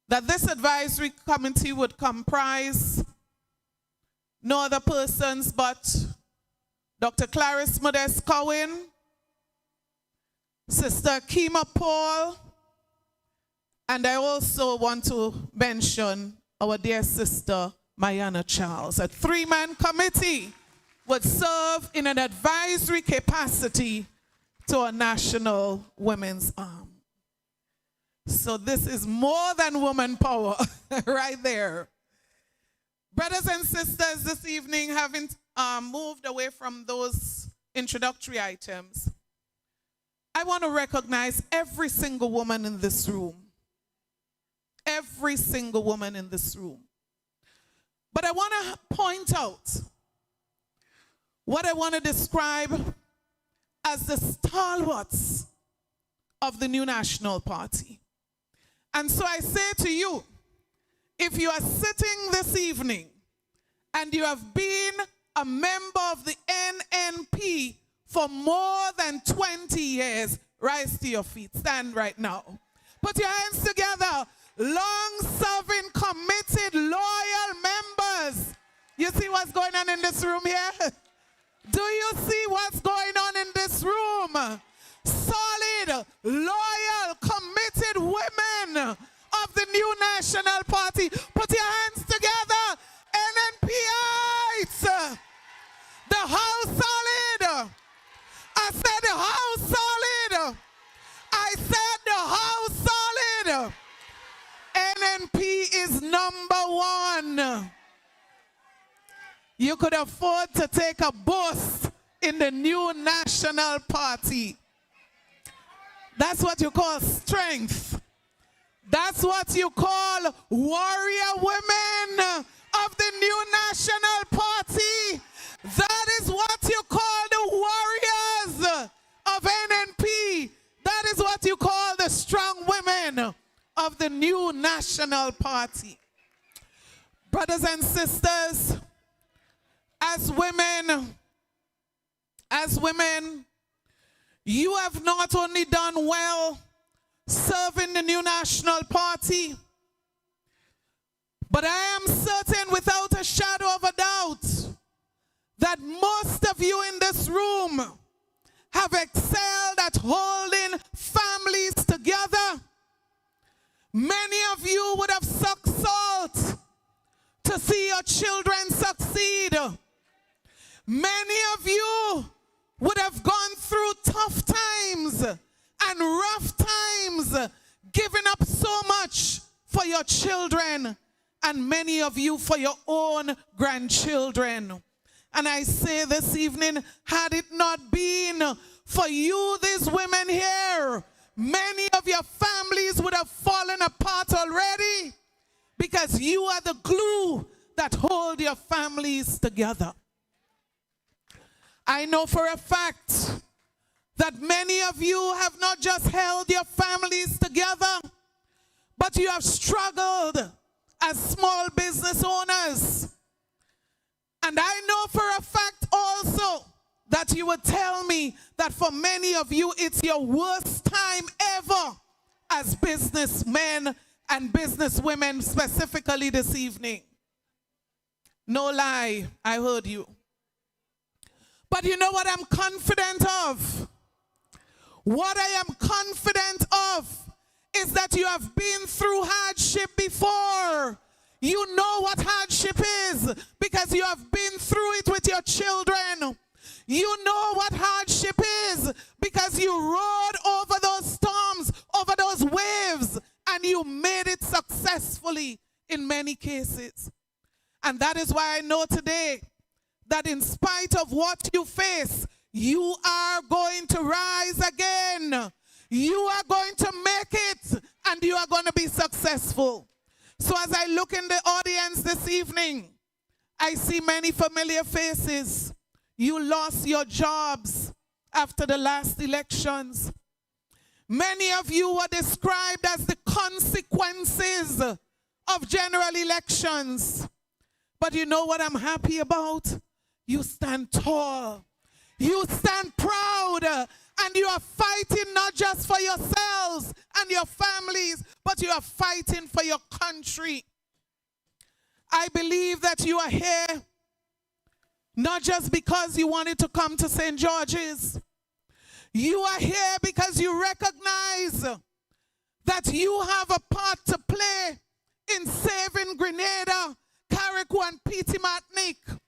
S5: that this advisory committee would comprise no other persons but Dr. Clarice Modest Cohen, Sister Kima Paul, and I also want to mention our dear sister Mayana Charles. A three-man committee would serve in an advisory capacity to a national women's arm. So this is more than woman power right there. Brothers and sisters, this evening, having moved away from those introductory items, I want to recognize every single woman in this room. Every single woman in this room. But I want to point out what I want to describe as the stalwarts of the new National Party. And so I say to you, if you are sitting this evening and you have been a member of the NNP for more than 20 years, rise to your feet. Stand right now. Put your hands together. Long-serving, committed, loyal members. You see what's going on in this room here? Do you see what's going on in this room? Solid, loyal, committed women of the new National Party. Put your hands together. NNPites. The house solid. I said the house solid. I said the house solid. NNP is #1. You could afford to take a boost in the new National Party. That's what you call strength. That's what you call warrior women of the new National Party. That is what you call the warriors of NNP. That is what you call the strong women of the new National Party. Brothers and sisters, as women, you have not only done well serving the new National Party, but I am certain without a shadow of a doubt that most of you in this room have excelled at holding families together. Many of you would have sucked salt to see your children succeed. Many of you would have gone through tough times and rough times, giving up so much for your children, and many of you for your own grandchildren. And I say this evening, had it not been for you, these women here, many of your families would have fallen apart already, because you are the glue that hold your families together. I know for a fact that many of you have not just held your families together, but you have struggled as small business owners. And I know for a fact also that you would tell me that for many of you, it's your worst time ever as businessmen and businesswomen, specifically this evening. No lie, I heard you. But you know what I'm confident of? What I am confident of is that you have been through hardship before. You know what hardship is because you have been through it with your children. You know what hardship is because you rode over those storms, over those waves, and you made it successfully in many cases. And that is why I know today that in spite of what you face, you are going to rise again. You are going to make it, and you are going to be successful. So as I look in the audience this evening, I see many familiar faces. You lost your jobs after the last elections. Many of you were described as the consequences of general elections. But you know what I'm happy about? You stand tall. You stand proud. And you are fighting not just for yourselves and your families, but you are fighting for your country. I believe that you are here not just because you wanted to come to St. George's. You are here because you recognize that you have a part to play in saving Grenada, Carriacou, and Petit Martinique.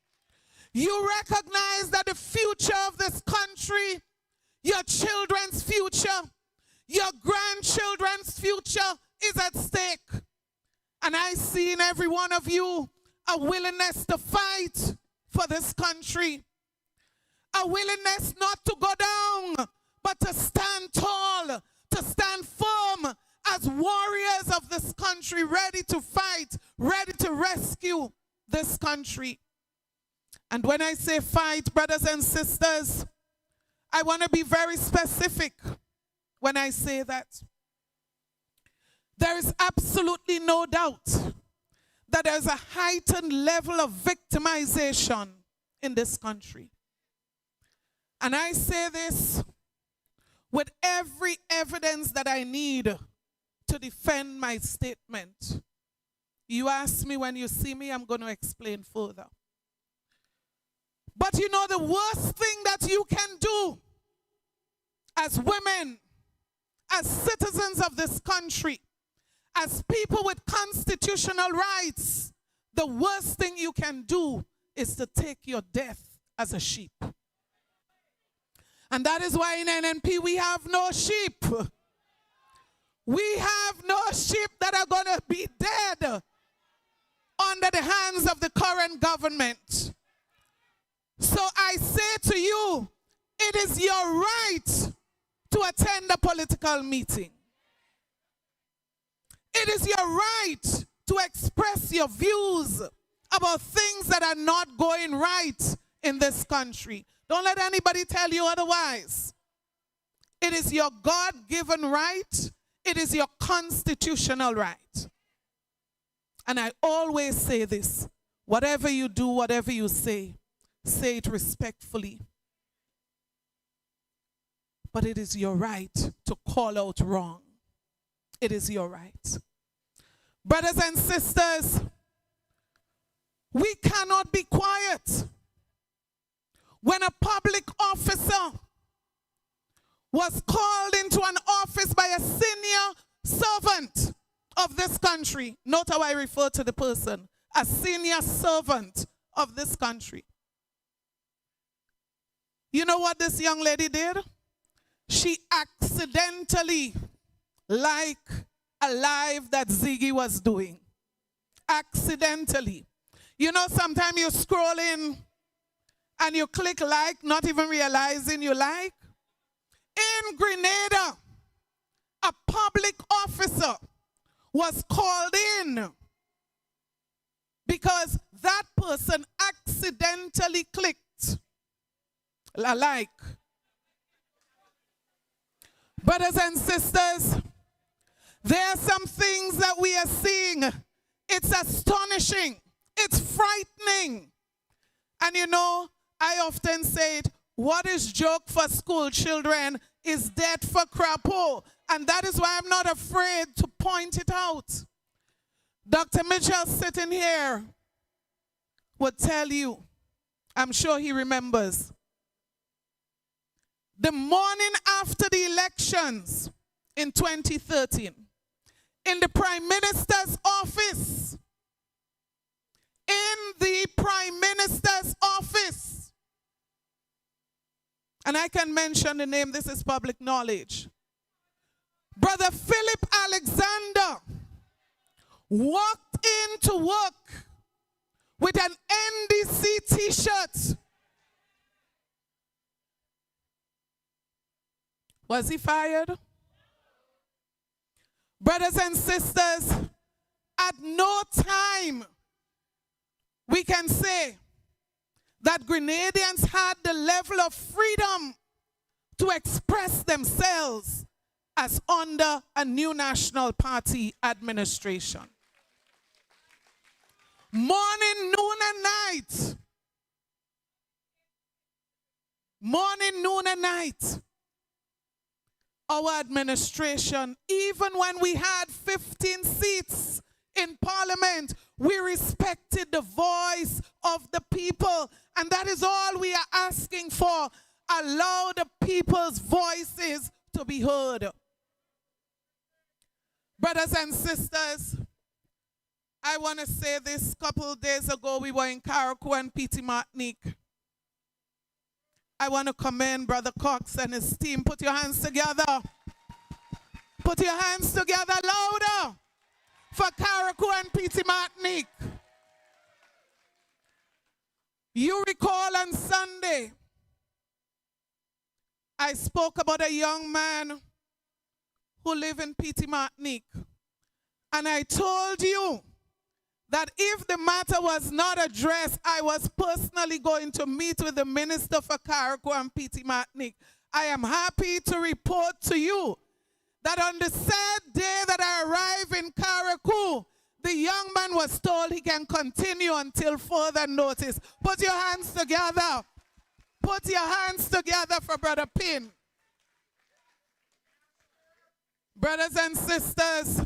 S5: You recognize that the future of this country, your children's future, your grandchildren's future is at stake. And I see in every one of you a willingness to fight for this country. A willingness not to go down, but to stand tall, to stand firm as warriors of this country, ready to fight, ready to rescue this country. And when I say fight, brothers and sisters, I want to be very specific when I say that. There is absolutely no doubt that there's a heightened level of victimization in this country. And I say this with every evidence that I need to defend my statement. You ask me when you see me, I'm going to explain further. But you know, the worst thing that you can do as women, as citizens of this country, as people with constitutional rights, the worst thing you can do is to take your death as a sheep. And that is why in NNP we have no sheep. We have no sheep that are going to be dead under the hands of the current government. So I say to you, it is your right to attend a political meeting. It is your right to express your views about things that are not going right in this country. Don't let anybody tell you otherwise. It is your God-given right. It is your constitutional right. And I always say this, whatever you do, whatever you say it respectfully. But it is your right to call out wrong. It is your right. Brothers and sisters, we cannot be quiet. when a public officer was called into an office by a senior servant of this country. Note how I refer to the person, a senior servant of this country. You know what this young lady did? She accidentally liked a live that Ziggy was doing. Accidentally. You know, sometimes you scroll in and you click like, not even realizing you like. In Grenada, a public officer was called in because that person accidentally clicked a like. Brothers and sisters, there are some things that we are seeing. It's astonishing. It's frightening. And you know, I often say it, what is joke for school children is death for Carriacou. And that is why I'm not afraid to point it out. Dr. Mitchell sitting here would tell you, I'm sure he remembers, the morning after the elections in 2013, in the Prime Minister's office, and I can mention the name, this is public knowledge, Brother Philip Alexander walked into work with an NDC t-shirt. Was he fired? Brothers and sisters, at no time we can say that Grenadians had the level of freedom to express themselves as under a new National Party administration. Morning, noon, and night. Morning, noon, and night. Our administration, even when we had 15 seats in Parliament, we respected the voice of the people. And that is all we are asking for. Allow the people's voices to be heard. Brothers and sisters, I want to say this. A couple of days ago, we were in Carriacou and Petit Martinique. I want to commend Brother Cox and his team. Put your hands together. Put your hands together louder for Carriacou and Petit Martinique. You recall on Sunday, I spoke about a young man who lived in Petit Martinique. And I told you that if the matter was not addressed, I was personally going to meet with the Minister for Carriacou and Petit Martinique. I am happy to report to you that on the said day that I arrived in Carriacou, the young man was told he can continue until further notice. Put your hands together. Put your hands together for Brother Pin. Brothers and sisters,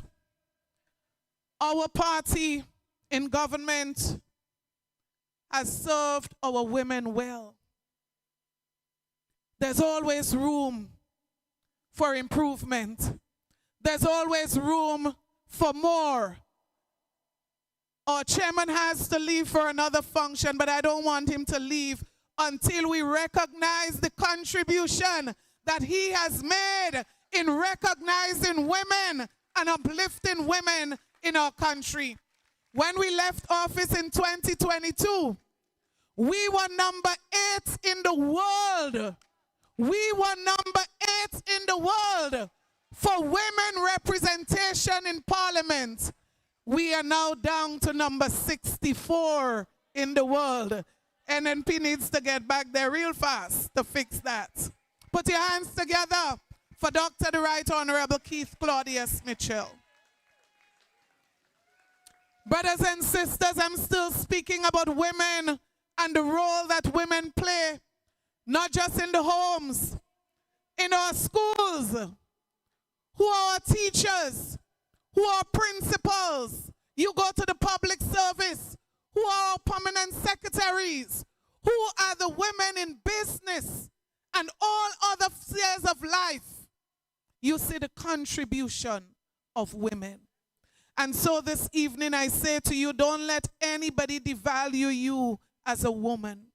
S5: our party in government has served our women well. There's always room for improvement. There's always room for more. Our chairman has to leave for another function, but I don't want him to leave until we recognize the contribution that he has made in recognizing women and uplifting women in our country. When we left office in 2022, we were number 8 in the world. We were number 8 in the world for women representation in Parliament. We are now down to number 64 in the world. NNP needs to get back there real fast to fix that. Put your hands together for Dr. the Right Honorable Keith Claudius Mitchell. Brothers and sisters, I'm still speaking about women and the role that women play, not just in the homes, in our schools. Who are our teachers? Who are principals? You go to the public service. Who are our permanent secretaries? Who are the women in business and all other spheres of life? You see the contribution of women. And so this evening I say to you, don't let anybody devalue you as a woman.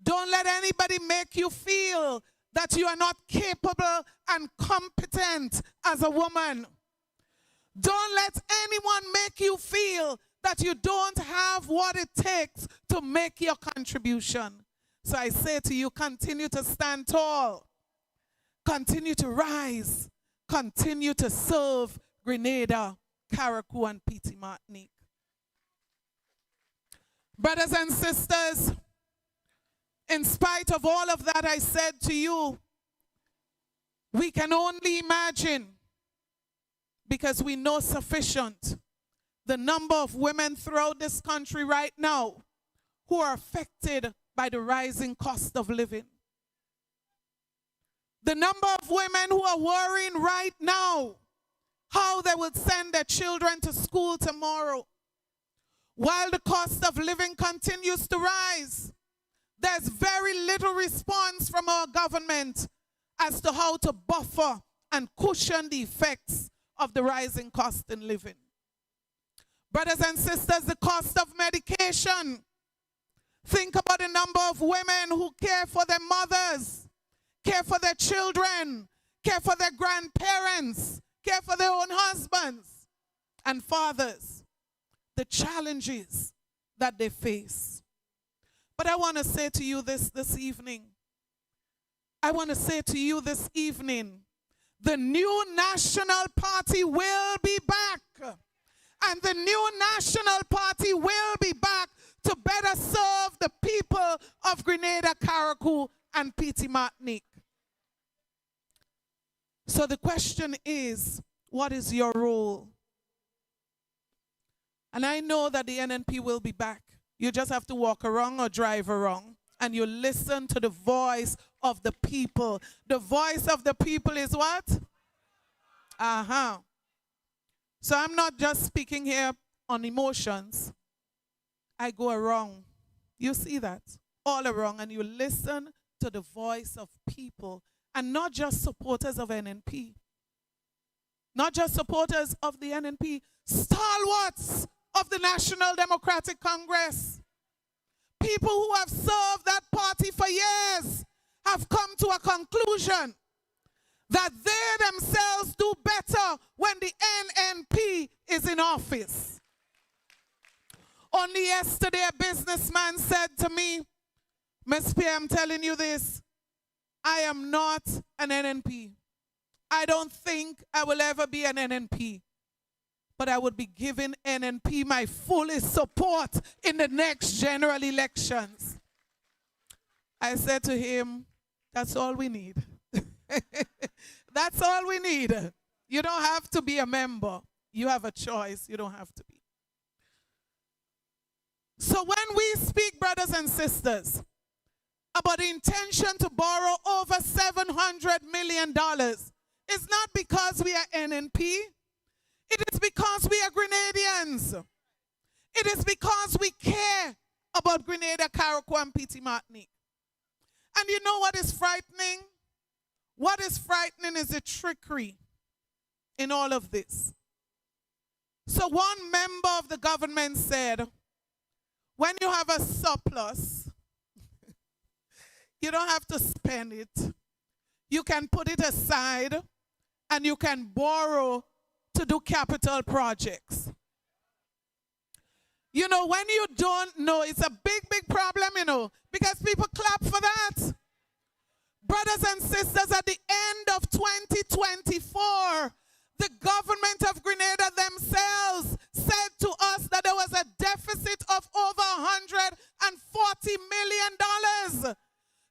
S5: Don't let anybody make you feel that you are not capable and competent as a woman. Don't let anyone make you feel that you don't have what it takes to make your contribution. So I say to you, continue to stand tall. Continue to rise. Continue to serve Grenada, Carriacou, and Petit Martinique. Brothers and sisters, in spite of all of that I said to you, we can only imagine, because we know sufficient, the number of women throughout this country right now who are affected by the rising cost of living. The number of women who are worrying right now how they will send their children to school tomorrow. While the cost of living continues to rise, there's very little response from our government as to how to buffer and cushion the effects of the rising cost in living. Brothers and sisters, the cost of medication. Think about the number of women who care for their mothers, care for their children, care for their grandparents, care for their own husbands and fathers. The challenges that they face. But I want to say to you this evening. I want to say to you this evening, the new National Party will be back. And the new National Party will be back to better serve the people of Grenada, Carriacou, and Petit Martinique. So the question is, what is your role? And I know that the NNP will be back. You just have to walk around or drive around, and you listen to the voice of the people. The voice of the people is what? So I'm not just speaking here on emotions. I go around. You see that? All around, and you listen to the voice of people, and not just supporters of NNP. Not just supporters of the NNP, stalwarts of the National Democratic Congress. People who have served that party for years have come to a conclusion that they themselves do better when the NNP is in office. Only yesterday a businessman said to me, Ms. Pierre, I'm telling you this, I am not an NNP. I don't think I will ever be an NNP. But I would be giving NNP my fullest support in the next general elections. I said to him, that's all we need. That's all we need. You don't have to be a member. You have a choice. You don't have to be. So when we speak, brothers and sisters, about the intention to borrow over $700 million, it's not because we are NNP. It is because we are Grenadians. It is because we care about Grenada, Carriacou, and Petit Martinique. And you know what is frightening? What is frightening is the trickery in all of this. So one member of the government said, when you have a surplus, you don't have to spend it. You can put it aside and you can borrow to do capital projects. You know, when you don't know, it's a big, big problem, you know, because people clap for that. Brothers and sisters, at the end of 2024, the government of Grenada themselves said to us that there was a deficit of over $140 million.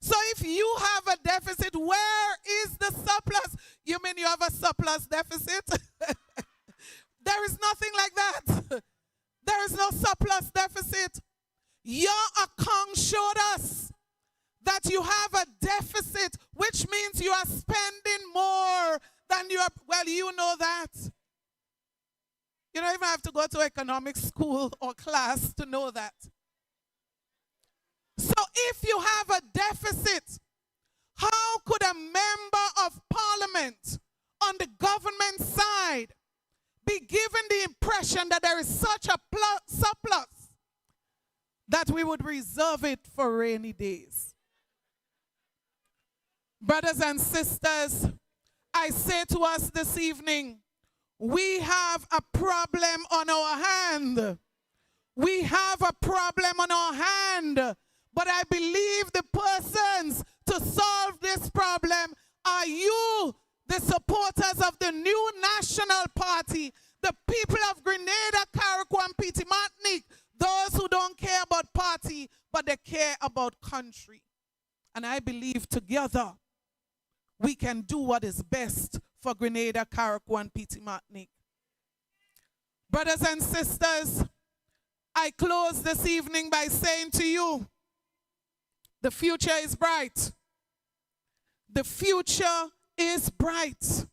S5: So if you have a deficit, where is the surplus? You mean you have a surplus deficit? There is nothing like that. There is no surplus deficit. Your account showed us that you have a deficit, which means you are spending more than you are. Well, you know that. You don't even have to go to economic school or class to know that. So if you have a deficit, how could a member of parliament on the government side be given the impression that there is such a surplus that we would reserve it for rainy days? Brothers and sisters, I say to us this evening, we have a problem on our hand. We have a problem on our hand. But I believe the persons to solve this problem are you, the supporters of the new National Party, the people of Grenada, Carriacou, and Petit Martinique, those who don't care about party, but they care about country. And I believe together we can do what is best for Grenada, Carriacou, and Petit Martinique. Brothers and sisters, I close this evening by saying to you, the future is bright. The future is bright.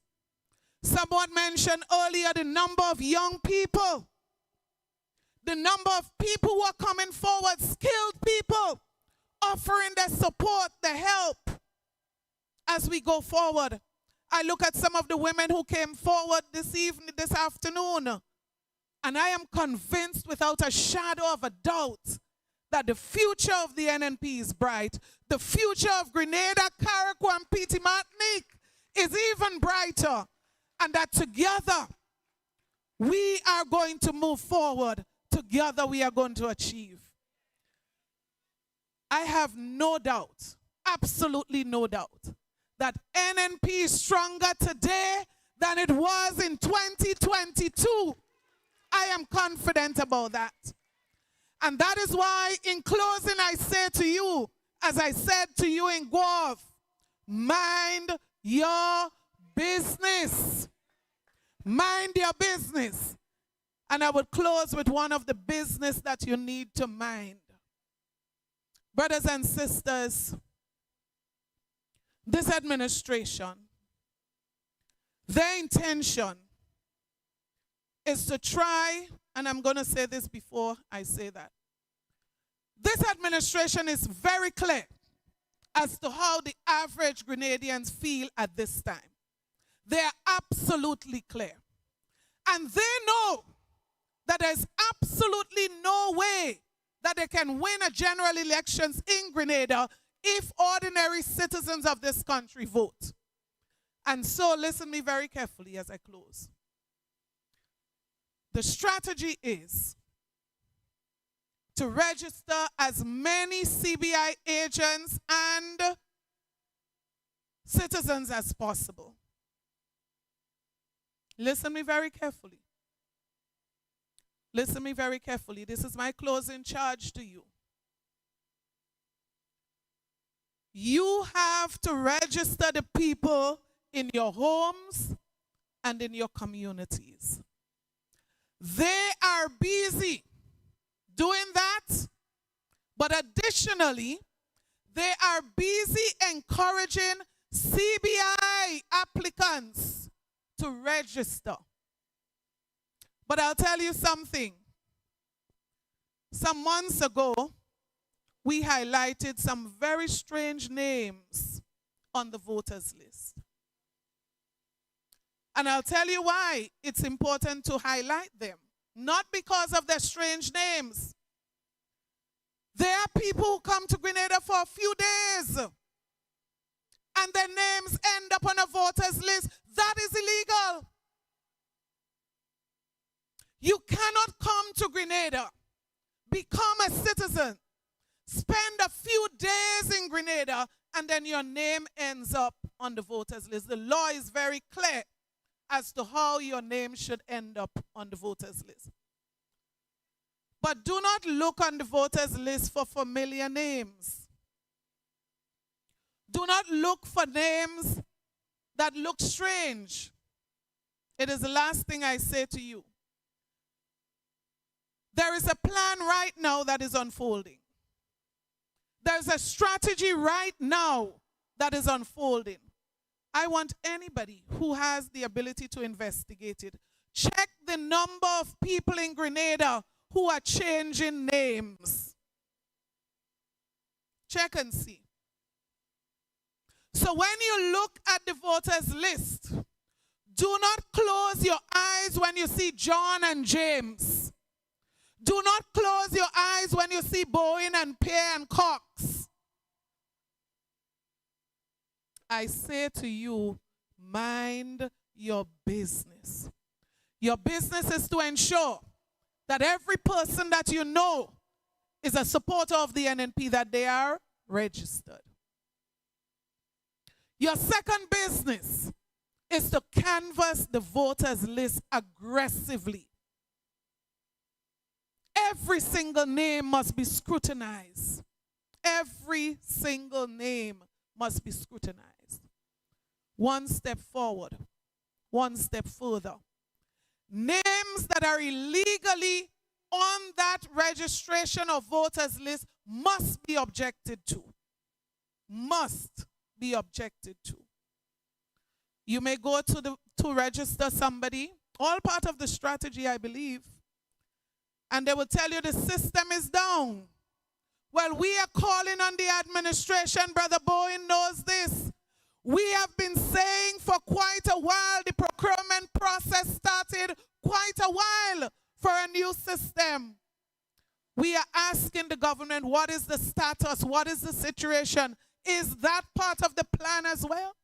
S5: Someone mentioned earlier the number of young people, the number of people who are coming forward, skilled people, offering their support, their help as we go forward. I look at some of the women who came forward this afternoon, and I am convinced without a shadow of a doubt that the future of the NNP is bright. The future of Grenada, Carriacou, and Petit Martinique is even brighter. And that together we are going to move forward. Together we are going to achieve. I have no doubt, absolutely no doubt, that NNP is stronger today than it was in 2022. I am confident about that. And that is why, in closing, I say to you, as I said to you in Guave, mind your business. Mind your business. And I would close with one of the business that you need to mind. Brothers and sisters, this administration, their intention is to try, and I'm going to say this before I say that. This administration is very clear as to how the average Grenadians feel at this time. They are absolutely clear. And they know that there's absolutely no way that they can win a general elections in Grenada if ordinary citizens of this country vote. And so listen me very carefully as I close. The strategy is to register as many CBI agents and citizens as possible. Listen me very carefully. Listen me very carefully. This is my closing charge to you. You have to register the people in your homes and in your communities. They are busy doing that, but additionally, they are busy encouraging CBI applicants to register. But I'll tell you something. Some months ago, we highlighted some very strange names on the voters list. And I'll tell you why it's important to highlight them. Not because of their strange names. There are people who come to Grenada for a few days and their names end up on a voters list. That is illegal. You cannot come to Grenada, become a citizen, spend a few days in Grenada, and then your name ends up on the voters list. The law is very clear as to how your name should end up on the voters list. But do not look on the voters list for familiar names. Do not look for names that look strange. It is the last thing I say to you. There is a plan right now that is unfolding. There's a strategy right now that is unfolding. I want anybody who has the ability to investigate it. Check the number of people in Grenada who are changing names. Check and see. So when you look at the voters list, do not close your eyes when you see John and James. Do not close your eyes when you see Bowen and Pierre and Cox. I say to you, mind your business. Your business is to ensure that every person that you know is a supporter of the NNP, that they are registered. Your second business is to canvass the voters list aggressively. Every single name must be scrutinized. Every single name must be scrutinized. One step forward, one step further. Names that are illegally on that registration of voters list must be objected to. Must be objected to. You may go to register somebody, all part of the strategy, I believe, and they will tell you the system is down. Well, we are calling on the administration. Brother Bowen knows this. We have been saying for quite a while, the procurement process started quite a while for a new system. We are asking the government, what is the status? What is the situation? Is that part of the plan as well?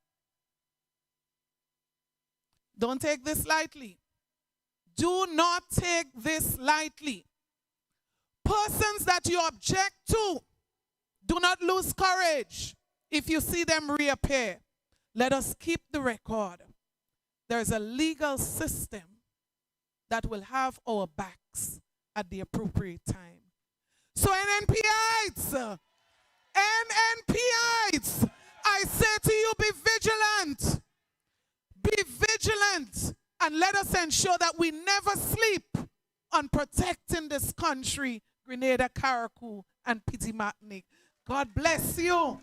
S5: Don't take this lightly. Do not take this lightly. Persons that you object to, do not lose courage if you see them reappear. Let us keep the record. There's a legal system that will have our backs at the appropriate time. So NNPites, I say to you, be vigilant. Be vigilant, and let us ensure that we never sleep on protecting this country, Grenada, Carriacou, and Petit Martinique. God bless you.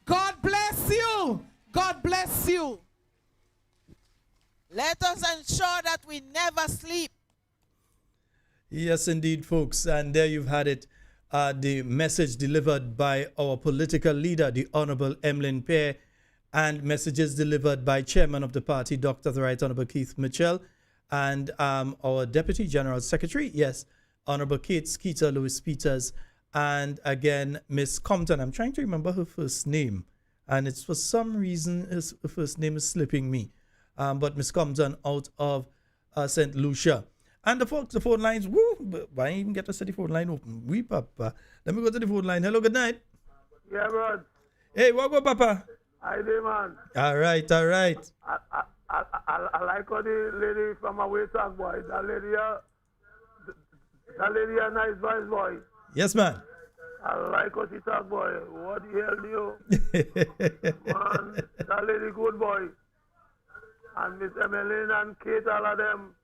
S5: God bless you. God bless you.
S6: Let us ensure that we never sleep.
S1: Yes, indeed, folks. And there you've had it. The message delivered by our political leader, the Honorable Emmalin Pierre, and messages delivered by Chairman of the party, Dr. the Right Honorable Keith Mitchell, and our Deputy General Secretary, yes, Honorable Kate Skeeter Lewis Peters, and again, Miss Compton. I'm trying to remember her first name, and it's for some reason her first name is slipping me. But Miss Compton out of St. Lucia. And the folks, the phone lines, woo, I didn't even get to set the phone line open. We, Papa. Let me go to the phone line. Hello, good night.
S7: Yeah, bro.
S1: Hey, what go, Papa?
S7: Hi there, man.
S1: All right, all right.
S7: I like how the lady from away talk, boy. That lady, a nice voice, boy.
S1: Yes, man.
S7: I like how she talk, boy. What the hell do you? Man, that lady good, boy. And Miss Emmalin and Kate, all of them.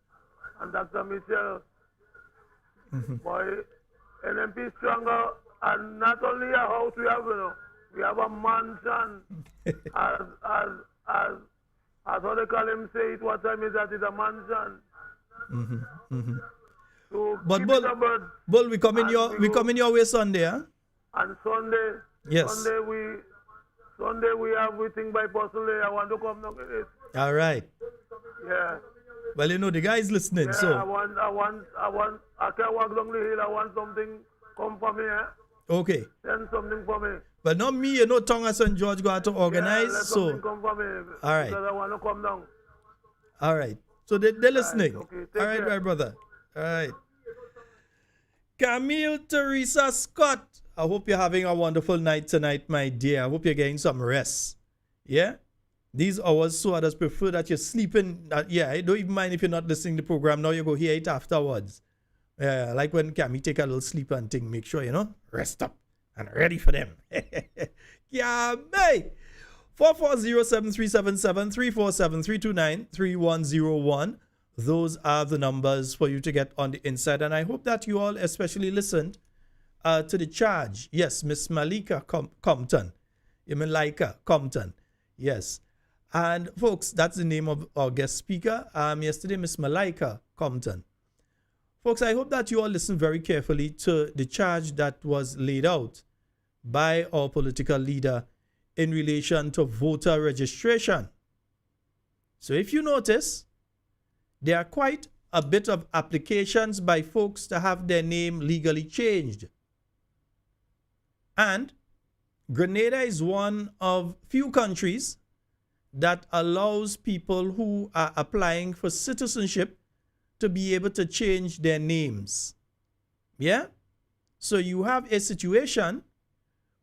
S7: And Dr. Michelle. Boy, NMP stronger. And not only a house we have, you know, we have a mansion. as how they call him say it, what time is that? It's a mansion. So
S1: but Bull, we come in your way Sunday, huh?
S7: And Sunday,
S1: yes.
S7: Sunday we have we think by personally. I want to come now.
S1: All right.
S7: Yeah.
S1: Well, you know the guy is listening,
S7: yeah,
S1: so.
S7: I can't walk down the hill. I want something come for me. Eh?
S1: Okay.
S7: Send something for me.
S1: But not me, you know, Tonga St. George got to organize,
S7: let
S1: so.
S7: Something come for me.
S1: All right.
S7: Because I want to come down.
S1: All right. So they're listening.
S7: Right, okay.
S1: All right,
S7: care.
S1: my brother. All right. Camille Teresa Scott. I hope you're having a wonderful night tonight, my dear. I hope you're getting some rest. Yeah? These hours, so others prefer that you're sleeping. Yeah, I don't even mind if you're not listening to the program. Now you go hear it afterwards. Yeah, like when Camille take a little sleep and thing. Make sure, you know, rest up and ready for them. Yeah, mate. 440-7377-347-329-3101. Those are the numbers for you to get on the inside. And I hope that you all especially listened to the charge. Yes, Miss Malika Compton. Malika Compton. Yes. And folks, that's the name of our guest speaker. Yesterday, Miss Malika Compton. Folks, I hope that you all listened very carefully to the charge that was laid out by our political leader in relation to voter registration. So if you notice, there are quite a bit of applications by folks to have their name legally changed. And Grenada is one of few countries that allows people who are applying for citizenship to be able to change their names. Yeah? So you have a situation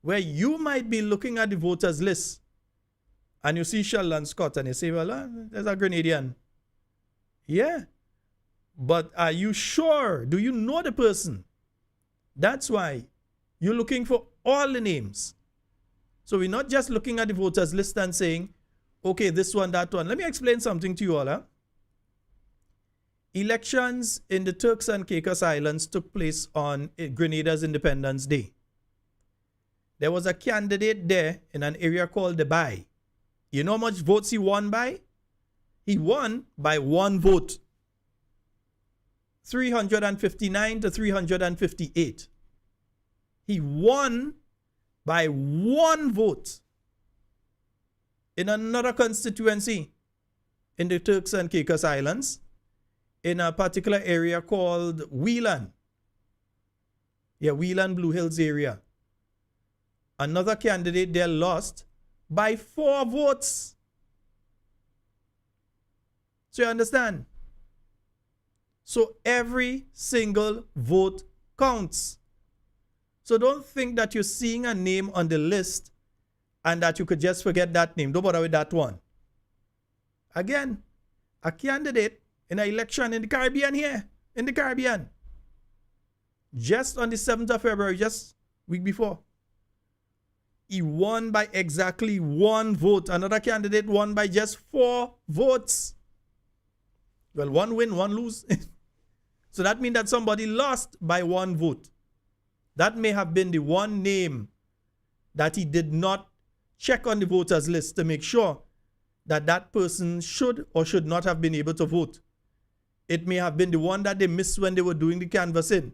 S1: where you might be looking at the voters list and you see Sheldon Scott and you say, well, there's a Grenadian. Yeah. But are you sure? Do you know the person? That's why you're looking for all the names. So we're not just looking at the voters list and saying, okay, this one, that one. Let me explain something to you all. Huh? Elections in the Turks and Caicos Islands took place on Grenada's Independence Day. There was a candidate there in an area called the Bay. You know how much votes he won by? He won by one vote. 359 to 358. He won by one vote. In another constituency in the Turks and Caicos Islands, in a particular area called Whelan. Yeah, Whelan, Blue Hills area. Another candidate there lost by 4 votes. So you understand? So every single vote counts. So don't think that you're seeing a name on the list and that you could just forget that name. Don't bother with that one. Again, a candidate in an election in the Caribbean here, in the Caribbean, just on the 7th of February, just week before, he won by exactly 1 vote. Another candidate won by just 4 votes. Well, 1 win, 1 lose. So that means that somebody lost by 1 vote. That may have been the one name that he did not check on the voters list to make sure that that person should or should not have been able to vote. It may have been the one that they missed when they were doing the canvassing.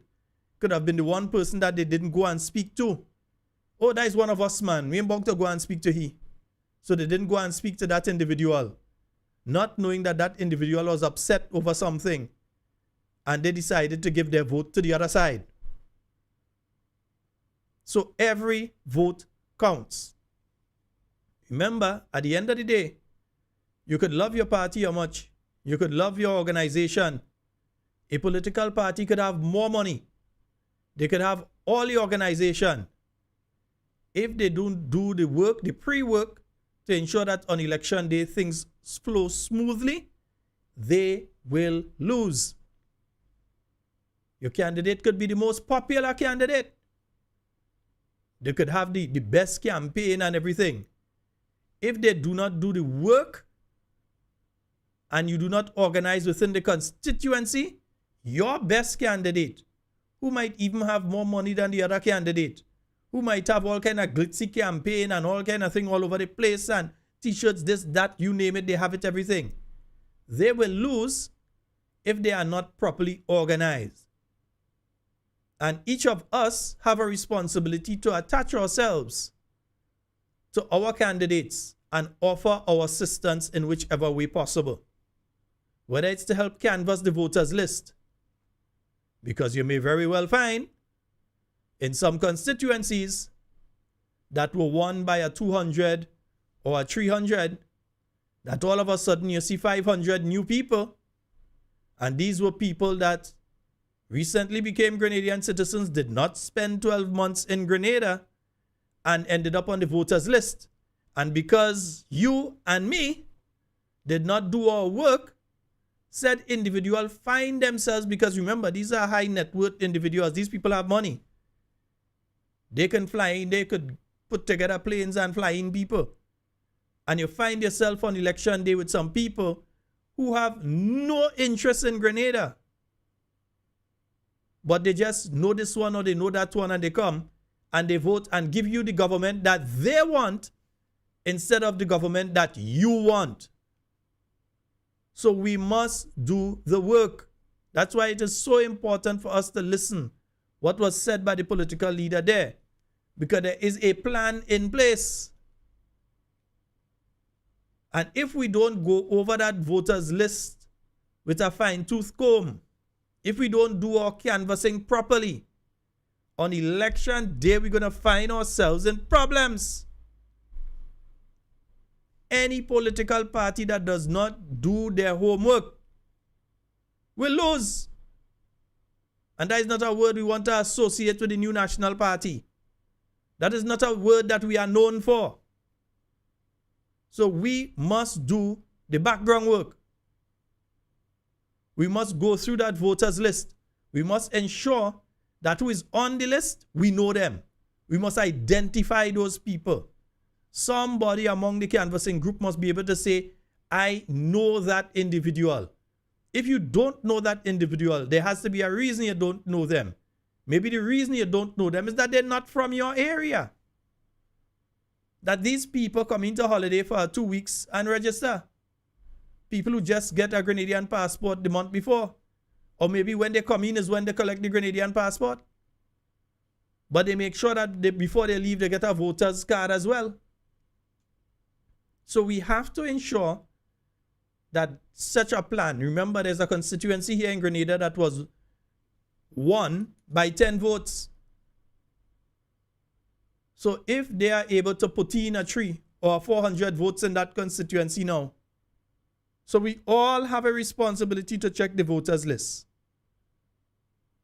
S1: Could have been the one person that they didn't go and speak to. Oh, that is one of us, man. We ain't bound to go and speak to he. So they didn't go and speak to that individual, not knowing that that individual was upset over something. And they decided to give their vote to the other side. So every vote counts. Remember, at the end of the day, you could love your party how much. You could love your organization. A political party could have more money. They could have all the organization. If they don't do the work, the pre-work, to ensure that on election day things flow smoothly, they will lose. Your candidate could be the most popular candidate. They could have the best campaign and everything. If they do not do the work and you do not organize within the constituency, your best candidate, who might even have more money than the other candidate, who might have all kind of glitzy campaign and all kind of thing all over the place and t-shirts, this, that, you name it, they have it, everything. They will lose if they are not properly organized. And each of us have a responsibility to attach ourselves to our candidates and offer our assistance in whichever way possible. Whether it's to help canvass the voters list. Because you may very well find in some constituencies that were won by a 200 or a 300, that all of a sudden you see 500 new people. And these were people that recently became Grenadian citizens, did not spend 12 months in Grenada, and ended up on the voters list. And because you and me did not do our work, said individual find themselves, because remember, these are high net worth individuals. These people have money. They can fly in, they could put together planes and fly in people. And you find yourself on election day with some people who have no interest in Grenada. But they just know this one or they know that one and they come and they vote and give you the government that they want instead of the government that you want. So we must do the work. That's why it is so important for us to listen what was said by the political leader there. because there is a plan in place. And if we don't go over that voters list with a fine-tooth comb, if we don't do our canvassing properly, on election day, we're going to find ourselves in problems. Any political party that does not do their homework will lose. And that is not a word we want to associate with the new National Party. That is not a word that we are known for. So we must do the background work. We must go through that voters list. We must ensure that who is on the list, we know them. We must identify those people. Somebody among the canvassing group must be able to say, I know that individual. If you don't know that individual, there has to be a reason you don't know them. Maybe the reason you don't know them is that they're not from your area. That these people come into holiday for 2 weeks and register. People who just get a Grenadian passport the month before. Or maybe when they come in is when they collect the Grenadian passport. But they make sure that before they leave, they get a voter's card as well. So we have to ensure that such a plan, remember there's a constituency here in Grenada that was won by 10 votes. So if they are able to put in a 3 or 400 votes in that constituency now, so we all have a responsibility to check the voters list.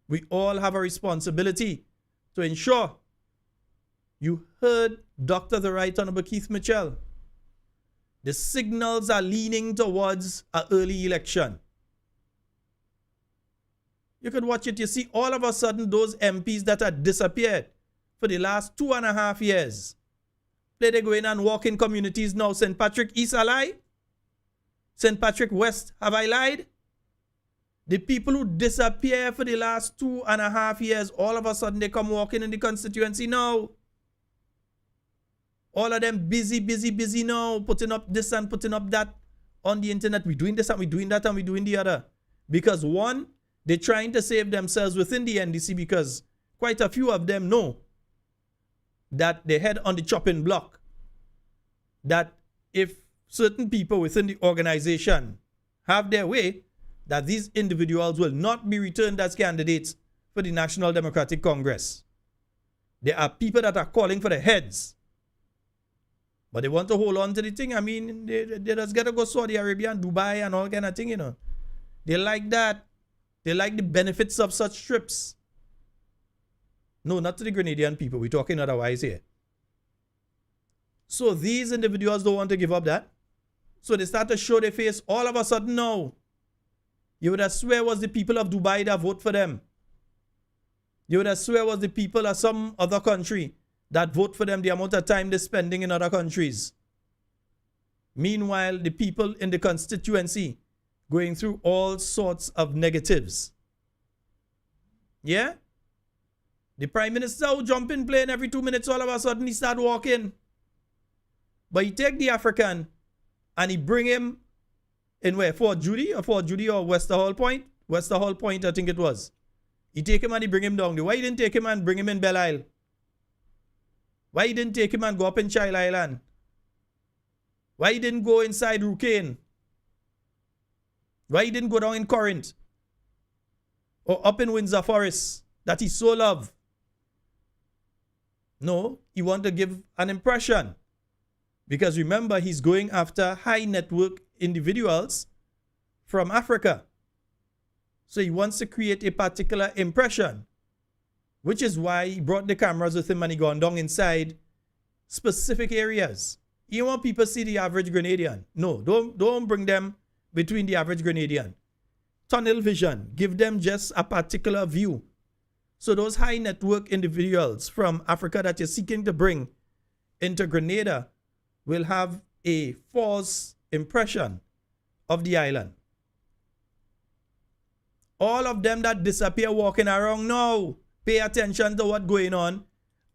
S1: We all have a responsibility to ensure. You heard Dr. the Right Honorable Keith Mitchell. The signals are leaning towards an early election. You could watch it. You see all of a sudden those MPs that had disappeared for the last 2.5 years. They go in and walk in communities now. St. Patrick East, I lie? St. Patrick West, have I lied? The people who disappear for the last 2.5 years, all of a sudden they come walking in the constituency now. All of them busy now, putting up this and putting up that on the internet. We're doing this and we're doing that and we're doing the other. Because one, they're trying to save themselves within the NDC because quite a few of them know that they head on the chopping block. That if certain people within the organization have their way, that these individuals will not be returned as candidates for the National Democratic Congress. There are people that are calling for the heads. But they want to hold on to the thing. I mean, they just got to go Saudi Arabia and Dubai and all kind of thing, you know. They like that. They like the benefits of such trips. No, not to the Grenadian people. We're talking otherwise here. So these individuals don't want to give up that. So they start to show their face all of a sudden now. You would have swear it was the people of Dubai that vote for them. You would have swear it was the people of some other country that vote for them, the amount of time they're spending in other countries. Meanwhile, the people in the constituency going through all sorts of negatives. Yeah? The Prime Minister who jump in plane every 2 minutes, all of a sudden he start walking. But he take the African and he bring him in where? Fort Judy or Westerhall Point? Westerhall Point, I think it was. He take him and he bring him down there. Why he didn't take him and bring him in Belle Isle? Why he didn't take him and go up in Child Island? Why he didn't go inside Rucane? Why he didn't go down in Corinth? Or up in Windsor Forest that he so loved? No, he wanted to give an impression. Because remember, he's going after high network individuals from Africa. So he wants to create a particular impression. Which is why he brought the cameras with him and he gone down inside specific areas. You want people to see the average Grenadian. No, don't bring them between the average Grenadian. Tunnel vision. Give them just a particular view. So those high network individuals from Africa that you're seeking to bring into Grenada will have a false impression of the island. All of them that disappear walking around now, pay attention to what's going on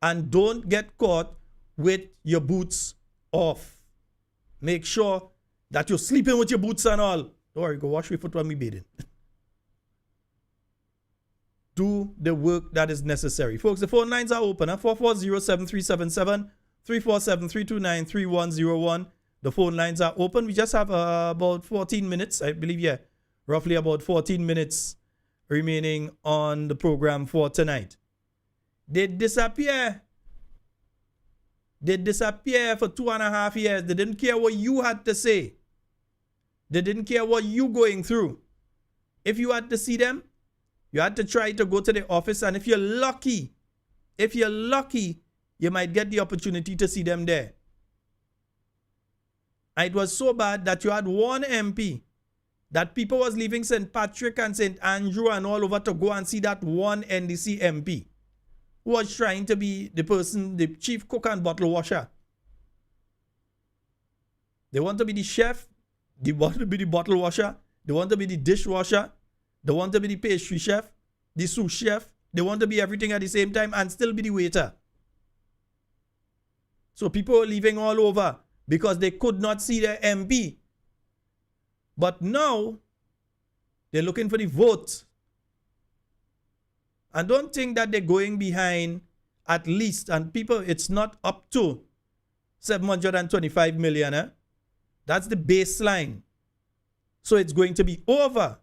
S1: and don't get caught with your boots off. Make sure that you're sleeping with your boots and all. Don't worry, go wash your foot when we bathing. do the work that is necessary. Folks, the phone lines are open. 440-7377, 347-329-3101. The phone lines are open. We just have about 14 minutes, I believe, yeah, roughly about 14 minutes remaining on the program for tonight. They disappear. They disappear for 2.5 years. They didn't care what you had to say. They didn't care what you going through. If you had to see them, you had to try to go to the office, and if you're lucky, you might get the opportunity to see them there. And it was so bad that you had one MP that people was leaving St. Patrick and St. Andrew and all over to go and see that one NDC MP who was trying to be the person, the chief cook and bottle washer. They want to be the chef, they want to be the bottle washer, they want to be the dishwasher, they want to be the pastry chef, the sous chef, they want to be everything at the same time and still be the waiter. So people were leaving all over because they could not see their MP. But now, they're looking for the vote. And don't think that they're going behind at least, and people, it's not up to 725 million. That's the baseline. So it's going to be over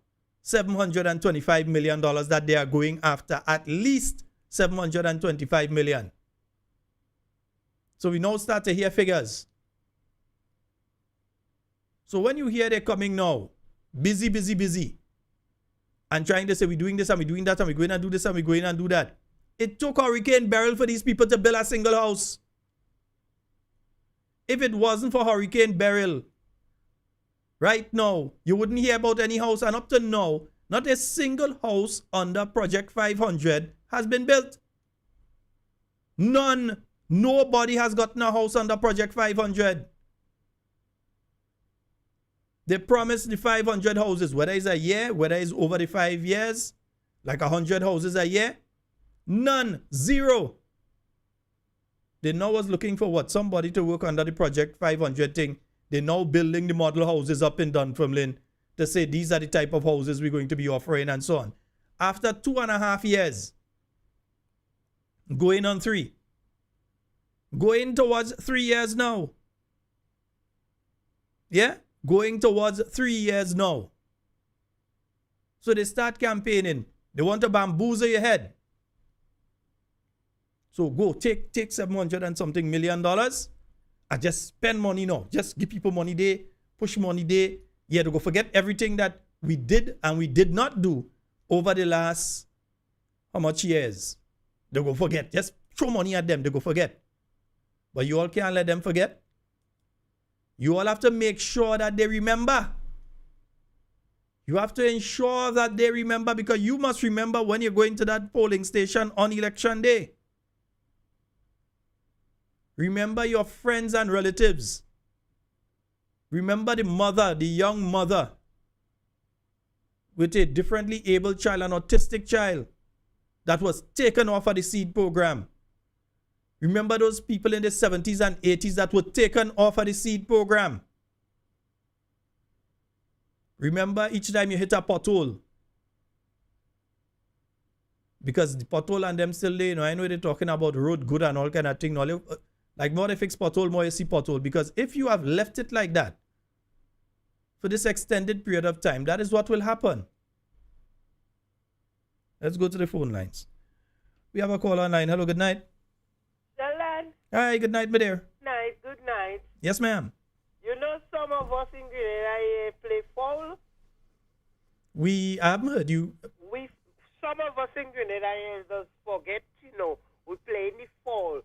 S1: $725 million that they are going after, at least 725 million. So we now start to hear figures. So when you hear they're coming now, busy, and trying to say we're doing this and we're doing that and we're going to do this and we're going to do that. It took Hurricane Beryl for these people to build a single house. If it wasn't for Hurricane Beryl, right now, you wouldn't hear about any house. And up to now, not a single house under Project 500 has been built. None. Nobody has gotten a house under Project 500. They promised the 500 houses, whether it's a year, whether it's over the 5 years, like 100 houses a year. None. Zero. They now was looking for what? Somebody to work under the Project 500 thing. They're now building the model houses up in Dunfermline to say these are the type of houses we're going to be offering and so on. After 2.5 years, going on 3. Going towards 3 years now. Yeah? Going towards 3 years now. So they start campaigning. They want to bamboozle your head. So go take 700 and something million dollars and just spend money now. Just give people money there, push money there. Yeah, they go forget everything that we did and we did not do over the last how much years. They go forget. Just throw money at them, they go forget. But you all can't let them forget. You all have to make sure that they remember. You have to ensure that they remember, because you must remember when you're going to that polling station on election day. Remember your friends and relatives. Remember the mother, the young mother with a differently able child, an autistic child that was taken off of the seed program. Remember those people in the 70s and 80s that were taken off of the seed program. Remember each time you hit a pothole. Because the pothole and them still there, you know, I know they're talking about road good and all kind of thing. Like more they fix pothole, more you see pothole. Because if you have left it like that for this extended period of time, that is what will happen. Let's go to the phone lines. We have a call online. Hello, good night.
S8: Sheldon.
S1: Hi, good night, my dear.
S8: Good night.
S1: Yes, ma'am.
S8: You know some of us in Grenada play foul?
S1: I haven't heard you.
S8: Some of us in Grenada just forget, you know, we play in the fall.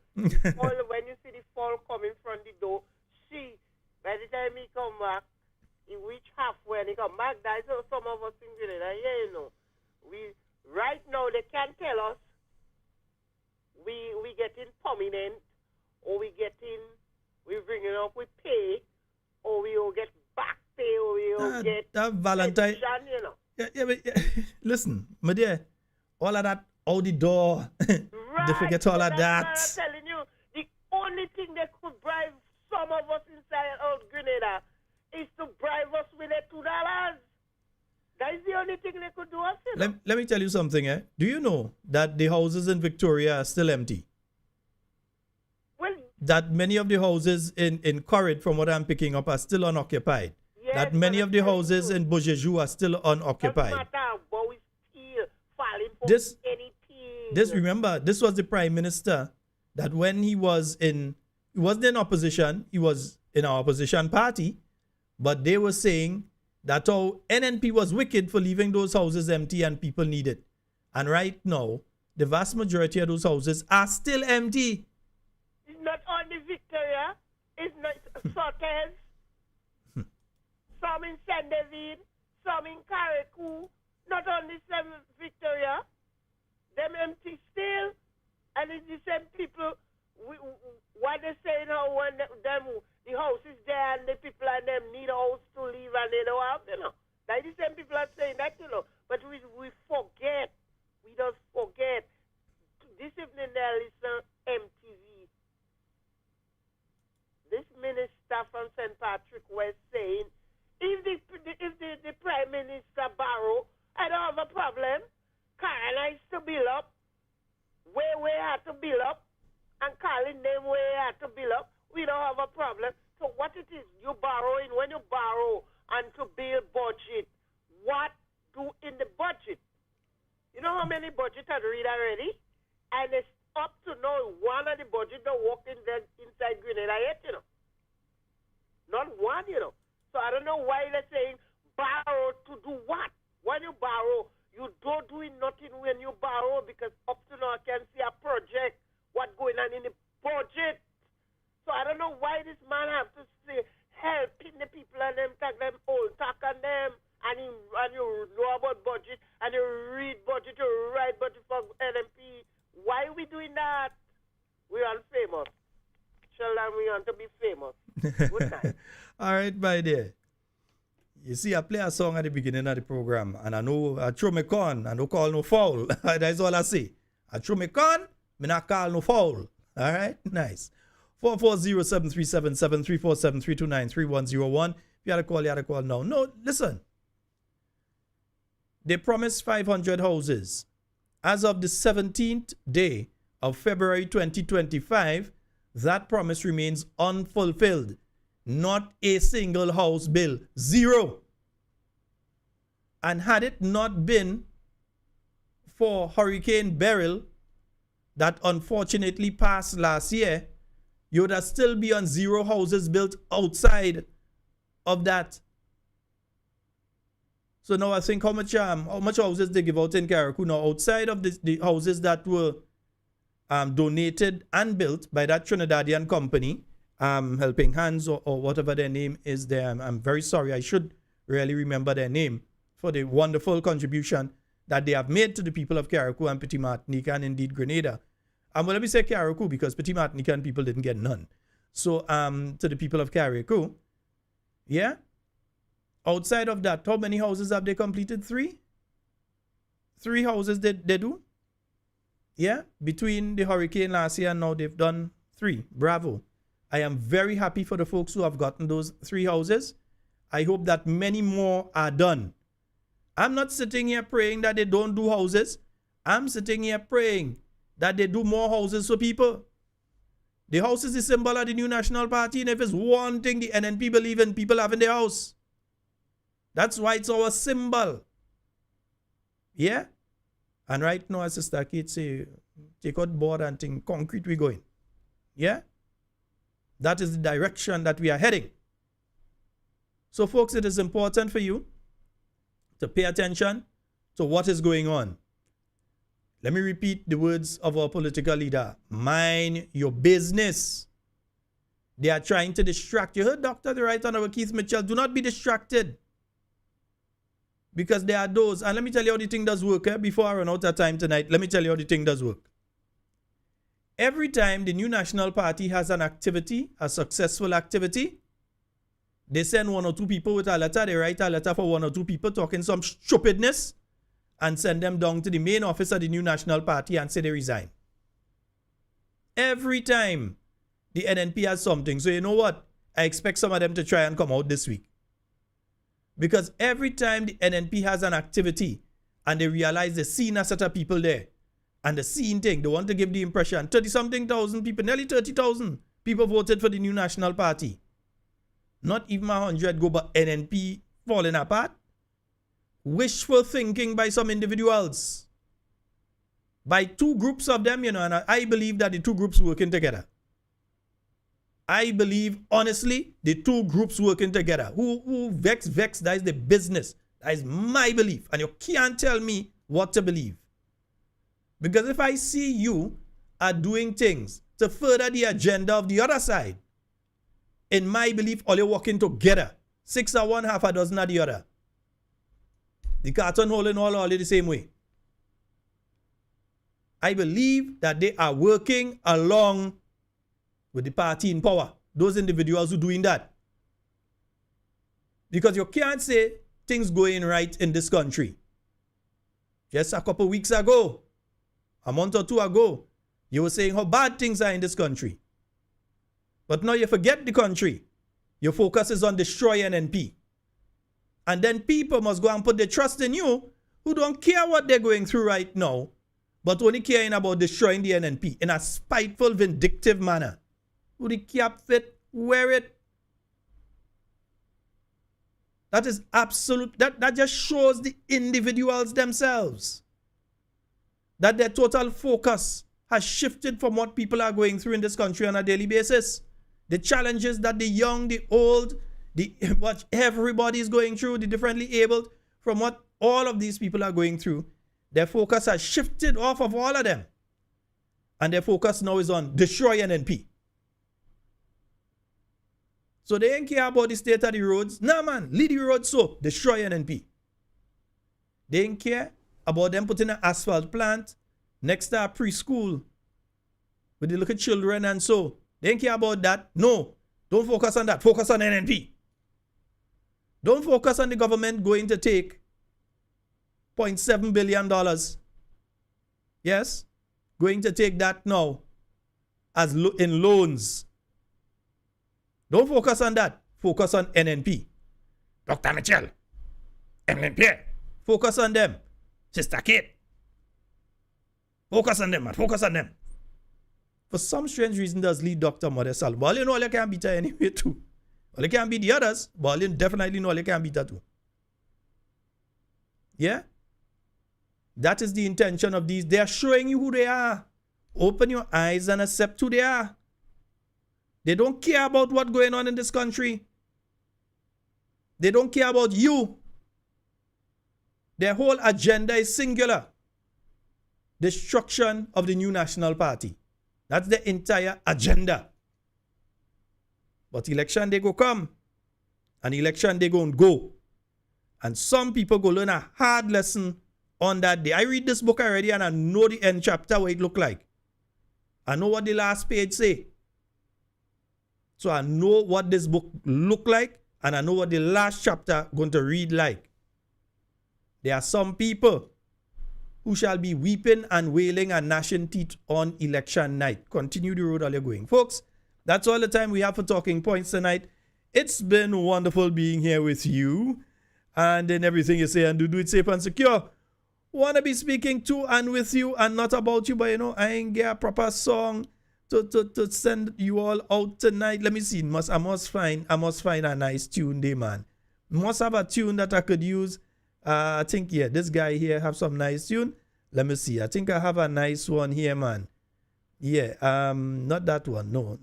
S8: Fall, when you see the fall coming from the door, by the time he come back, he reach halfway and he come back. That's how some of us in Grenada, you know. Right now, they can't tell us we getting permanent, or we bringing up with pay, or we will get back pay, or we will get
S1: that Valentine,
S8: pension, you know.
S1: Yeah. Listen, my dear, all of that out the door.
S8: Right.
S1: They forget all of that.
S8: That's why I'm telling you, the only thing that could bribe some of us inside of Grenada is to bribe us with $2. That is the only thing they could do. Us, you know?
S1: Let me tell you something, eh? Do you know that the houses in Victoria are still empty?
S8: Well,
S1: That many of the houses in Corrid, from what I'm picking up, are still unoccupied.
S8: yes,
S1: That many
S8: but
S1: of the
S8: I'm telling
S1: houses
S8: you,
S1: in Beaujeu are still
S8: doesn't
S1: unoccupied.
S8: matter, but we still falling for
S1: This-
S8: anything.
S1: Remember, this was the prime minister that when he wasn't in opposition, he was in our opposition party, but they were saying that our NNP was wicked for leaving those houses empty and people need it. And right now, the vast majority of those houses are still empty.
S8: It's not only Victoria, it's not Sotters, some in Saint David, some in Carriacou, not only some Victoria, them empty still, and it's the same people. What they say now when the house is there and the people and them need a house to live and they don't have, you know. Like the same people are saying that, you know. But we forget. We just forget. This evening there listen MTV. This minister from St. Patrick was saying, if the Prime Minister borrow, I don't have a problem. Carolina is to build up. Where we have to build up. And calling them where we have to build up. We don't have a problem. So what it is, you borrowing, when you borrow and to build budget, what do in the budget? You know how many budget I read already? And it's up to now one of the budget that walk inside Grenada yet, you know. Not one, you know. So I don't know why they're saying borrow to do what? When you borrow, you don't do nothing when you borrow because up to now I can see a project, what going on in the budget. So I don't know why this man have to say helping the people and them talk them old talk on them and you know about budget and you read budget, you write budget for NMP. Why are we doing that? We are famous. Sheldon, we want to be famous. Good night.
S1: All right, my dear. You see, I play a song at the beginning of the program, and I know I throw my con, I don't call no foul. That's all I say. I throw my con, me not call no foul. All right, nice. 440-737-734-732-93-101. If you had a call, you had a call now. No, listen. They promised 500 houses. As of the 17th day of February 2025, that promise remains unfulfilled. Not a single house built. Zero. And had it not been for Hurricane Beryl that unfortunately passed last year, you would have still be on zero houses built outside of that. So now I think how much houses they give out in Carriacou now outside of the houses that were donated and built by that Trinidadian company, Helping Hands or whatever their name is there. I'm very sorry. I should really remember their name for the wonderful contribution that they have made to the people of Carriacou and Petit Martinique and indeed Grenada. Well, let me say Carriacou because Petit Martinique and people didn't get none. So to the people of Carriacou, yeah. Outside of that, how many houses have they completed? 3? 3 houses they do? Yeah. Between the hurricane last year and now they've done 3. Bravo. I am very happy for the folks who have gotten those 3 houses. I hope that many more are done. I'm not sitting here praying that they don't do houses. I'm sitting here praying that they do more houses for people. The house is the symbol of the new national party, and if it's one thing the NNP believe in, people having their house. That's why it's our symbol. Yeah? And right now, as Sister Kate say, take out board and think concrete we going. Yeah? That is the direction that we are heading. So folks, it is important for you to pay attention to what is going on. Let me repeat the words of our political leader. Mind your business. They are trying to distract you. Heard Dr. the Right Honorable Keith Mitchell, do not be distracted. Because there are those, and let me tell you how the thing does work. Before I run out of time tonight, let me tell you how the thing does work. Every time the new national party has an activity, a successful activity, they send 1 or 2 people with a letter. They write a letter for 1 or 2 people talking some stupidness and send them down to the main office of the new national party and say they resign. Every time the NNP has something. So you know what? I expect some of them to try and come out this week. Because every time the NNP has an activity and they realize they've seen a set of people there and the scene thing, they want to give the impression 30-something thousand people, nearly 30,000 people voted for the new National Party. Not even 100 go, but NNP falling apart. Wishful thinking by some individuals. By two groups of them, and I believe that the two groups working together. I believe, honestly, the two groups working together. Who vex, that is the business. That is my belief. And you can't tell me what to believe. Because if I see you are doing things to further the agenda of the other side, in my belief, all you're working together. 6 are one, half a dozen are the other. The carton holding all the same way. I believe that they are working along with the party in power. Those individuals who are doing that. Because you can't say things going right in this country. Just a couple weeks ago, a month or two ago, you were saying how bad things are in this country. But now you forget the country. Your focus is on destroying NNP. And then people must go and put their trust in you who don't care what they're going through right now, but only caring about destroying the NNP in a spiteful, vindictive manner. Who the cap fit, wear it. That is absolute. That just shows the individuals themselves. That their total focus has shifted from what people are going through in this country on a daily basis. The challenges that the young, the old, what everybody is going through, the differently abled, from what all of these people are going through, their focus has shifted off of all of them. And their focus now is on destroying NNP. So they ain't care about the state of the roads. Nah, man, lead the roads so, destroy NNP. They ain't care about them putting an asphalt plant next to a preschool with the little children and so. They ain't care about that. No, don't focus on that. Focus on NNP. Don't focus on the government going to take $0.7 billion. Yes, going to take that now as in loans. Don't focus on that. Focus on NNP. Dr. Mitchell, Emmalin Pierre. Focus on them. Sister Kate. Focus on them, man. Focus on them. For some strange reason, does lead Dr. Modesal. Well, you know, you can't beat her anyway, too. Well, you can't beat the others, but you definitely know you can't beat her, too. Yeah? That is the intention of these. They are showing you who they are. Open your eyes and accept who they are. They don't care about what's going on in this country. They don't care about you. Their whole agenda is singular. Destruction of the new National Party. That's the entire agenda. But election they go come. And election they go. And some people go learn a hard lesson on that day. I read this book already and I know the end chapter what it look like. I know what the last page say. So I know what this book look like and I know what the last chapter going to read like. There are some people who shall be weeping and wailing and gnashing teeth on election night. Continue the road all you're going. Folks, that's all the time we have for Talking Points tonight. It's been wonderful being here with you. And in everything you say and do it safe and secure. Want to be speaking to and with you and not about you, but you know, I ain't get a proper song to send you all out tonight. Let me see. I must find a nice tune there, man. Must have a tune that I could use. I think, yeah, this guy here have some nice tune. Let me see. I think I have a nice one here, man. Yeah, not that one. No,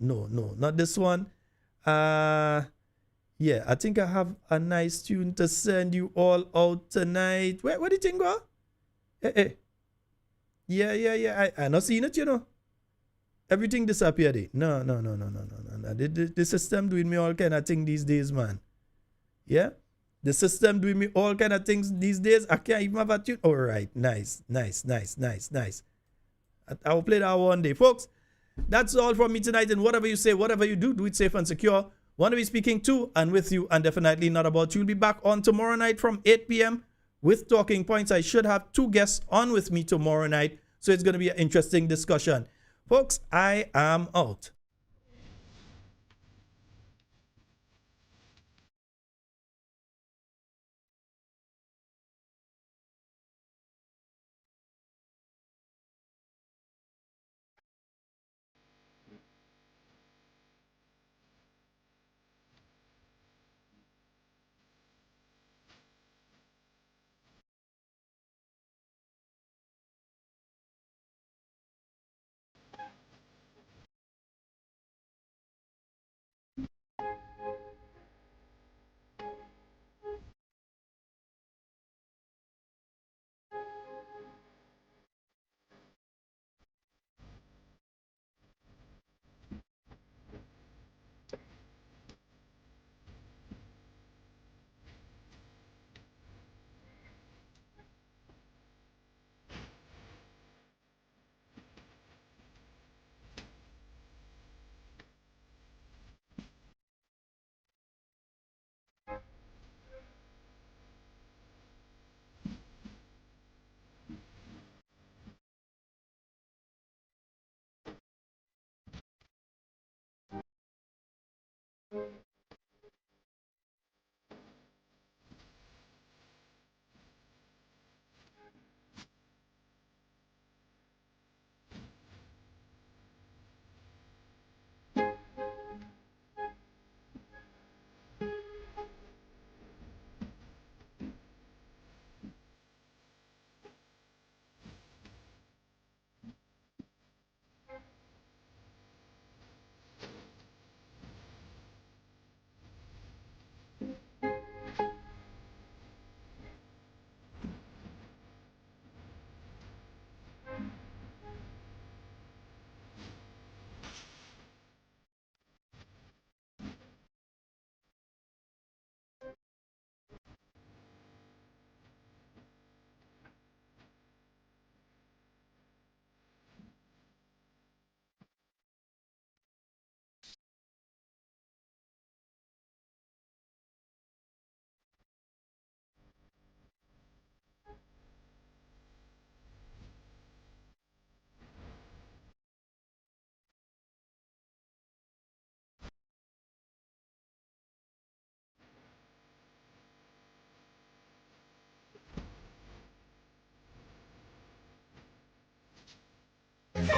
S1: not this one. Yeah, I think I have a nice tune to send you all out tonight. Where do you think go? Hey. Yeah. I not seen it, you know. Everything disappeared. No. The system doing me all kind of thing these days, man. Yeah? The system doing me all kind of things these days. I can't even have a tune. All right. Nice. I will play that one day. Folks, that's all from me tonight. And whatever you say, whatever you do it safe and secure. Want to be speaking to and with you and definitely not about you. We'll be back on tomorrow night from 8 p.m. with Talking Points. I should have 2 guests on with me tomorrow night. So it's going to be an interesting discussion. Folks, I am out.